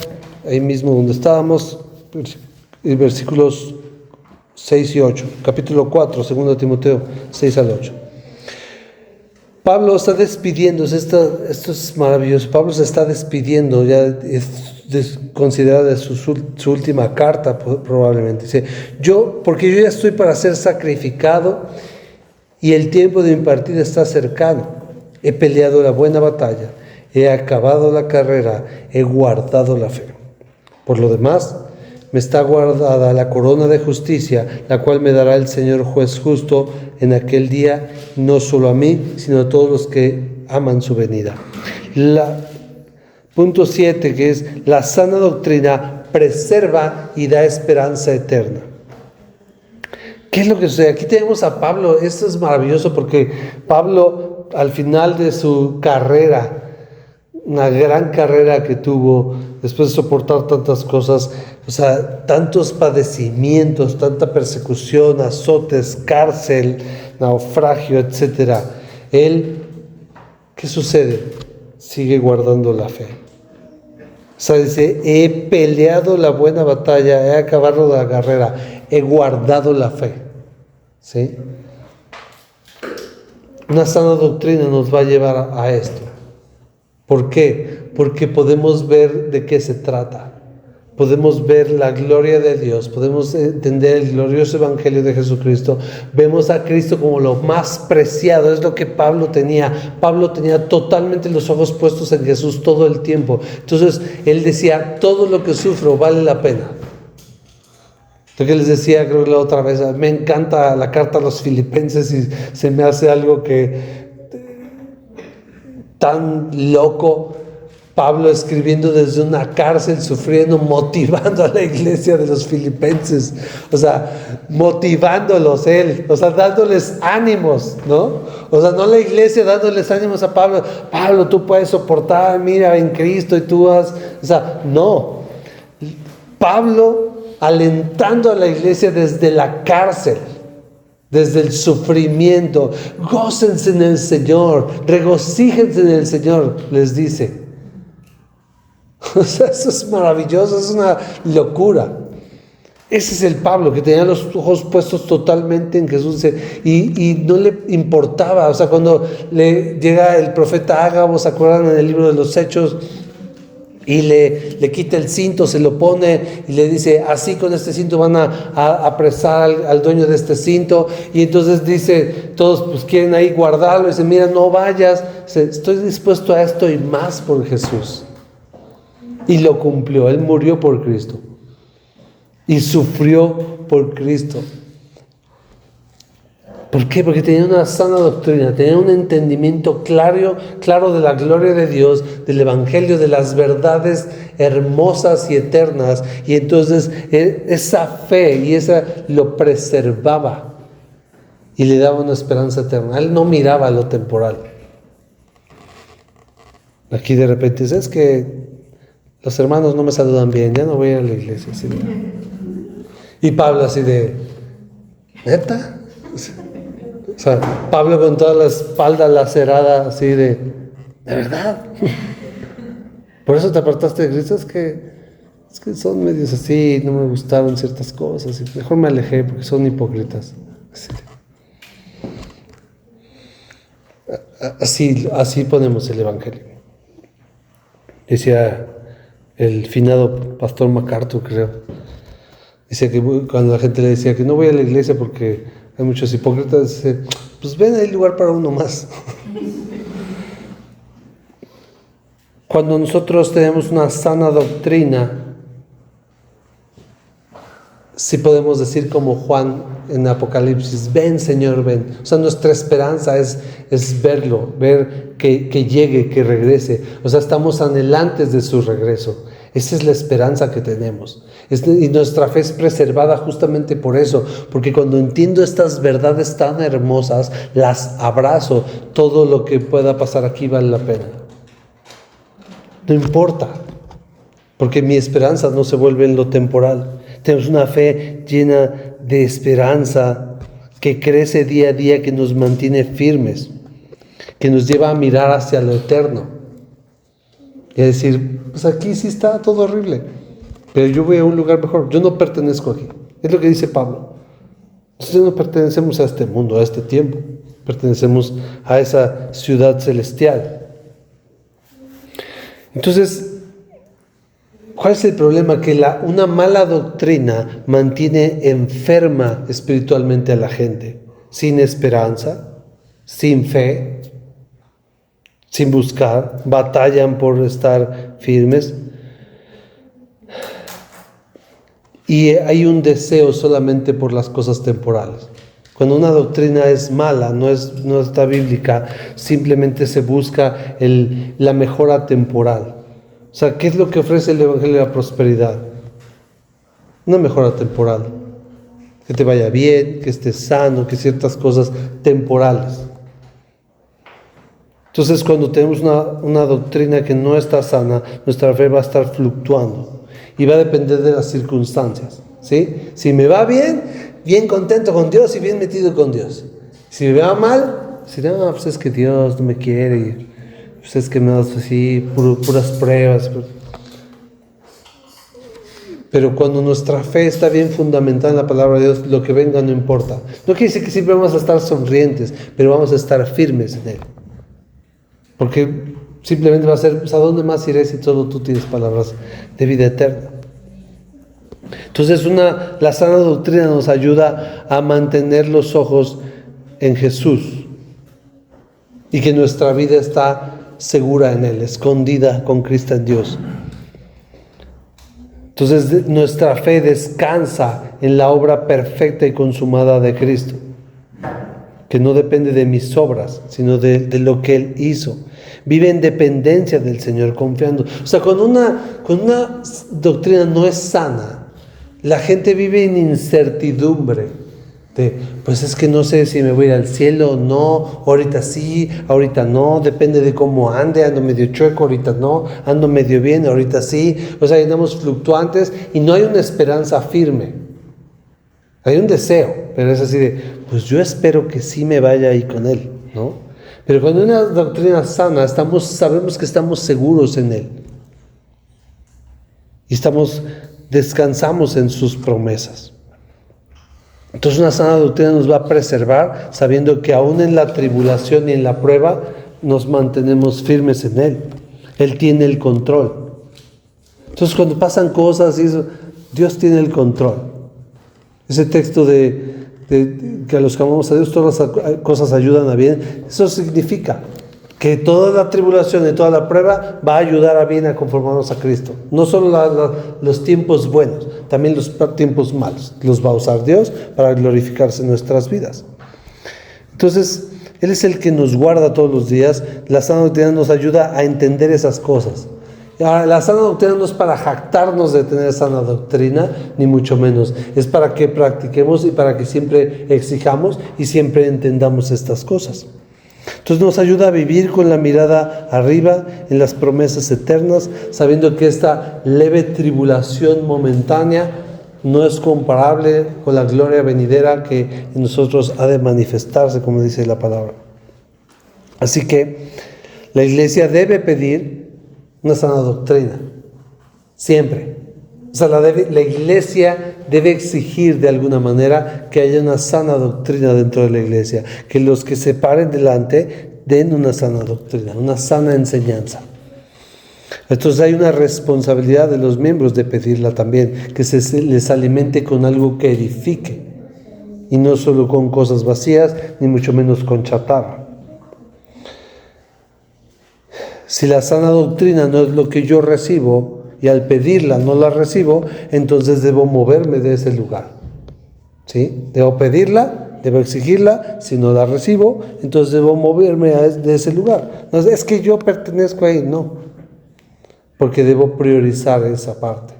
ahí mismo donde estábamos, versículos 6 y 8, capítulo 4, 2 Timoteo 6 al 8. Pablo está despidiendo, esto es maravilloso, Pablo se está despidiendo, ya es considerada su última carta probablemente. Dice, porque yo ya estoy para ser sacrificado y el tiempo de mi partida está cercano. He peleado la buena batalla, he acabado la carrera, he guardado la fe. Por lo demás, me está guardada la corona de justicia, la cual me dará el Señor juez justo en aquel día, no solo a mí, sino a todos los que aman su venida. Punto 7, que es la sana doctrina, preserva y da esperanza eterna. ¿Qué es lo que sucede? Aquí tenemos a Pablo. Esto es maravilloso porque Pablo, al final de su carrera, una gran carrera que tuvo, después de soportar tantas cosas, o sea, tantos padecimientos, tanta persecución, azotes, cárcel, naufragio, etc. Él, ¿qué sucede? Sigue guardando la fe. O sea, dice, he peleado la buena batalla, he acabado la carrera, he guardado la fe. ¿Sí? Una sana doctrina nos va a llevar a esto. ¿Por qué? Porque podemos ver de qué se trata. Podemos ver la gloria de Dios, podemos entender el glorioso evangelio de Jesucristo. Vemos a Cristo como lo más preciado, es lo que Pablo tenía. Pablo tenía totalmente los ojos puestos en Jesús todo el tiempo. Entonces, él decía, todo lo que sufro vale la pena. Lo que les decía, creo que la otra vez, me encanta la carta a los Filipenses y se me hace algo que tan loco. Pablo escribiendo desde una cárcel, sufriendo, motivando a la iglesia de los filipenses, o sea, motivándolos él, o sea, dándoles ánimos, ¿no? O sea, no la iglesia dándoles ánimos a Pablo, Pablo, tú puedes soportar, mira, en Cristo y tú has, o sea, no. Pablo alentando a la iglesia desde la cárcel, desde el sufrimiento, gócense en el Señor, regocíjense en el Señor, les dice. O sea, eso es maravilloso, es una locura. Ese es el Pablo que tenía los ojos puestos totalmente en Jesús y no le importaba. O sea, cuando le llega el profeta Ágabo, ¿se acuerdan en el libro de los Hechos? Y le quita el cinto, se lo pone y le dice, así con este cinto van a apresar al dueño de este cinto. Y entonces dice, todos pues quieren ahí guardarlo. Y dice, mira, no vayas, estoy dispuesto a esto y más por Jesús. Y lo cumplió, él murió por Cristo. Y sufrió por Cristo. ¿Por qué? Porque tenía una sana doctrina, tenía un entendimiento claro de la gloria de Dios, del Evangelio, de las verdades hermosas y eternas. Y entonces esa fe y esa lo preservaba y le daba una esperanza eterna. Él no miraba lo temporal. Aquí de repente dice, es que los hermanos no me saludan bien, ya no voy a ir a la iglesia. Así de... Y Pablo así de, ¿neta? O sea, Pablo con toda la espalda lacerada así de verdad. Por eso te apartaste de Cristo, es que son medios así, no me gustaron ciertas cosas, y mejor me alejé porque son hipócritas. Así ponemos el Evangelio. Decía el finado pastor MacArthur, creo. Dice que cuando la gente le decía que no voy a la iglesia porque hay muchos hipócritas, dice, pues ven, hay lugar para uno más. Cuando nosotros tenemos una sana doctrina, sí podemos decir como Juan en Apocalipsis, ven Señor, ven. O sea, nuestra esperanza es verlo, ver que llegue, que regrese. O sea, estamos anhelantes de su regreso. Esa es la esperanza que tenemos. Y nuestra fe es preservada justamente por eso, porque cuando entiendo estas verdades tan hermosas, las abrazo. Todo lo que pueda pasar aquí vale la pena. No importa, porque mi esperanza no se vuelve en lo temporal. Tenemos una fe llena de esperanza que crece día a día, que nos mantiene firmes, que nos lleva a mirar hacia lo eterno. Y a decir, pues aquí sí está todo horrible, pero yo voy a un lugar mejor. Yo no pertenezco aquí. Es lo que dice Pablo. Nosotros no pertenecemos a este mundo, a este tiempo. Pertenecemos a esa ciudad celestial. Entonces, ¿cuál es el problema? Que una mala doctrina mantiene enferma espiritualmente a la gente, sin esperanza, sin fe, sin buscar, batallan por estar firmes. Y hay un deseo solamente por las cosas temporales. Cuando una doctrina es mala, no está bíblica, simplemente se busca la mejora temporal. O sea, ¿qué es lo que ofrece el Evangelio de la prosperidad? Una mejora temporal. Que te vaya bien, que estés sano, que ciertas cosas temporales. Entonces, cuando tenemos una doctrina que no está sana, nuestra fe va a estar fluctuando. Y va a depender de las circunstancias. ¿Sí? Si me va bien contento con Dios y bien metido con Dios. Si me va mal, si no, pues es que Dios no me quiere, pues es que me da así puras pruebas. Pero cuando nuestra fe está bien fundamentada en la palabra de Dios, lo que venga no importa. No quiere decir que siempre vamos a estar sonrientes, pero vamos a estar firmes en Él. Porque simplemente va a ser, pues, ¿a dónde más iré si solo tú tienes palabras de vida eterna? Entonces la sana doctrina nos ayuda a mantener los ojos en Jesús y que nuestra vida está segura en Él, escondida con Cristo en Dios. Entonces nuestra fe descansa en la obra perfecta y consumada de Cristo, que no depende de mis obras, sino de lo que Él hizo. Vive en dependencia del Señor, confiando. O sea, cuando una doctrina no es sana, la gente vive en incertidumbre. Pues es que no sé si me voy a ir al cielo o no, ahorita sí, ahorita no, depende de cómo ando medio chueco, ahorita no, ando medio bien, ahorita sí. O sea, andamos fluctuantes y no hay una esperanza firme. Hay un deseo, pero es así de, pues yo espero que sí me vaya ahí con Él, ¿no? Pero cuando una doctrina sana, sabemos que estamos seguros en Él. Y descansamos en sus promesas. Entonces una sana doctrina nos va a preservar, sabiendo que aún en la tribulación y en la prueba, nos mantenemos firmes en Él. Él tiene el control. Entonces cuando pasan cosas, Dios tiene el control. Ese texto de que a los que amamos a Dios todas las cosas ayudan a bien, eso significa que toda la tribulación y toda la prueba va a ayudar a bien a conformarnos a Cristo. No solo los tiempos buenos, también los tiempos malos. Los va a usar Dios para glorificarse en nuestras vidas. Entonces, Él es el que nos guarda todos los días. La sana doctrina nos ayuda a entender esas cosas. Ahora, la sana doctrina no es para jactarnos de tener sana doctrina, ni mucho menos. Es para que practiquemos y para que siempre exijamos y siempre entendamos estas cosas. Entonces nos ayuda a vivir con la mirada arriba en las promesas eternas, sabiendo que esta leve tribulación momentánea no es comparable con la gloria venidera que en nosotros ha de manifestarse, como dice la palabra. Así que la iglesia debe pedir una sana doctrina, siempre. O sea, la iglesia debe exigir de alguna manera que haya una sana doctrina dentro de la iglesia, que los que se paren delante den una sana doctrina, una sana enseñanza. Entonces hay una responsabilidad de los miembros de pedirla también, que se les alimente con algo que edifique, y no solo con cosas vacías, ni mucho menos con chatarra. Si la sana doctrina no es lo que yo recibo, y al pedirla no la recibo, entonces debo moverme de ese lugar. ¿Sí? Debo pedirla, debo exigirla, si no la recibo, entonces debo moverme de ese lugar. No es que yo pertenezco ahí, no. Porque debo priorizar esa parte.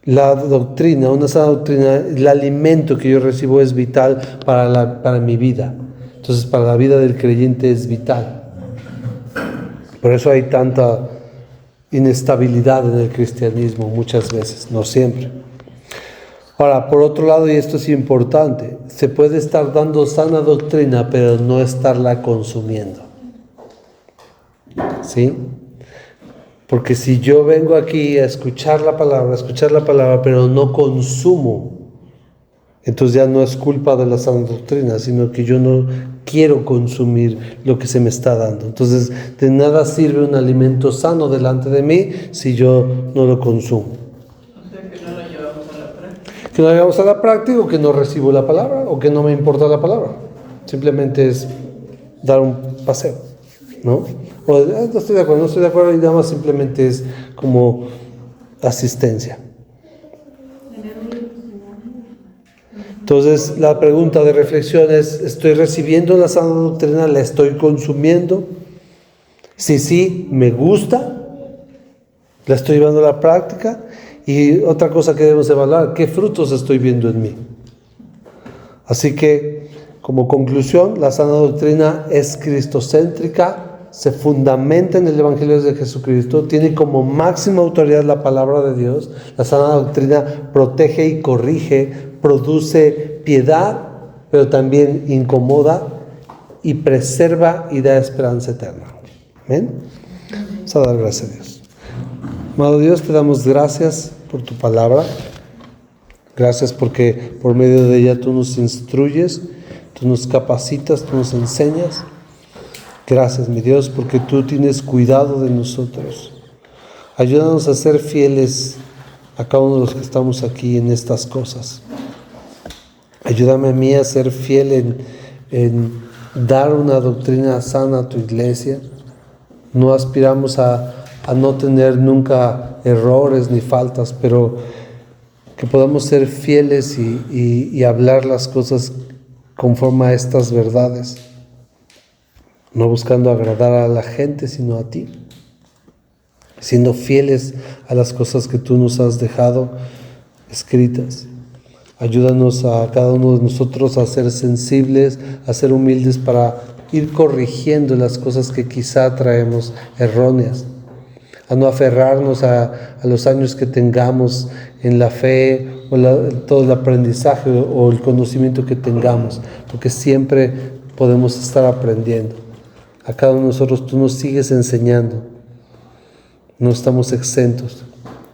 La doctrina, una sana doctrina, el alimento que yo recibo es vital para mi vida. Entonces, para la vida del creyente es vital. Por eso hay tanta inestabilidad en el cristianismo muchas veces, no siempre. Ahora, por otro lado, y esto es importante, se puede estar dando sana doctrina, pero no estarla consumiendo. ¿Sí? Porque si yo vengo aquí a escuchar la palabra, pero no consumo, entonces ya no es culpa de la sana doctrina, sino que yo no quiero consumir lo que se me está dando. Entonces, de nada sirve un alimento sano delante de mí si yo no lo consumo. O sea, que no lo llevamos a la práctica. Que no lo llevamos a la práctica, o que no recibo la palabra, o que no me importa la palabra. Simplemente es dar un paseo, ¿no? O no estoy de acuerdo, y nada más simplemente es como asistencia. Entonces, la pregunta de reflexión es, ¿estoy recibiendo la sana doctrina? ¿La estoy consumiendo? Si sí, me gusta, la estoy llevando a la práctica. Y otra cosa que debemos evaluar, ¿qué frutos estoy viendo en mí? Así que, como conclusión, la sana doctrina es cristocéntrica, se fundamenta en el Evangelio de Jesucristo, tiene como máxima autoridad la palabra de Dios. La sana doctrina protege y corrige, produce piedad, pero también incomoda y preserva y da esperanza eterna. ¿Amén? Vamos a dar gracias a Dios. Amado Dios, te damos gracias por tu palabra. Gracias porque por medio de ella tú nos instruyes, tú nos capacitas, tú nos enseñas. Gracias, mi Dios, porque tú tienes cuidado de nosotros. Ayúdanos a ser fieles a cada uno de los que estamos aquí en estas cosas. Ayúdame a mí a ser fiel en dar una doctrina sana a tu iglesia. No aspiramos a no tener nunca errores ni faltas, pero que podamos ser fieles y hablar las cosas conforme a estas verdades. No buscando agradar a la gente, sino a ti. Siendo fieles a las cosas que tú nos has dejado escritas. Ayúdanos a cada uno de nosotros a ser sensibles, a ser humildes para ir corrigiendo las cosas que quizá traemos erróneas. A no aferrarnos a los años que tengamos en la fe o todo el aprendizaje o el conocimiento que tengamos, porque siempre podemos estar aprendiendo. A cada uno de nosotros tú nos sigues enseñando. No estamos exentos.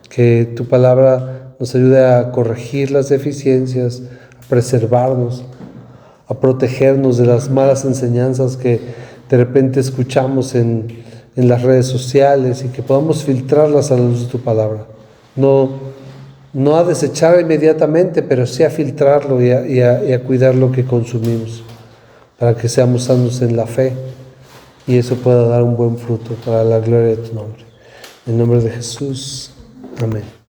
Que tu palabra nos ayude a corregir las deficiencias, a preservarnos, a protegernos de las malas enseñanzas que de repente escuchamos en las redes sociales y que podamos filtrarlas a la luz de tu palabra. No a desechar inmediatamente, pero sí a filtrarlo y a cuidar lo que consumimos, para que seamos sanos en la fe y eso pueda dar un buen fruto para la gloria de tu nombre. En el nombre de Jesús. Amén.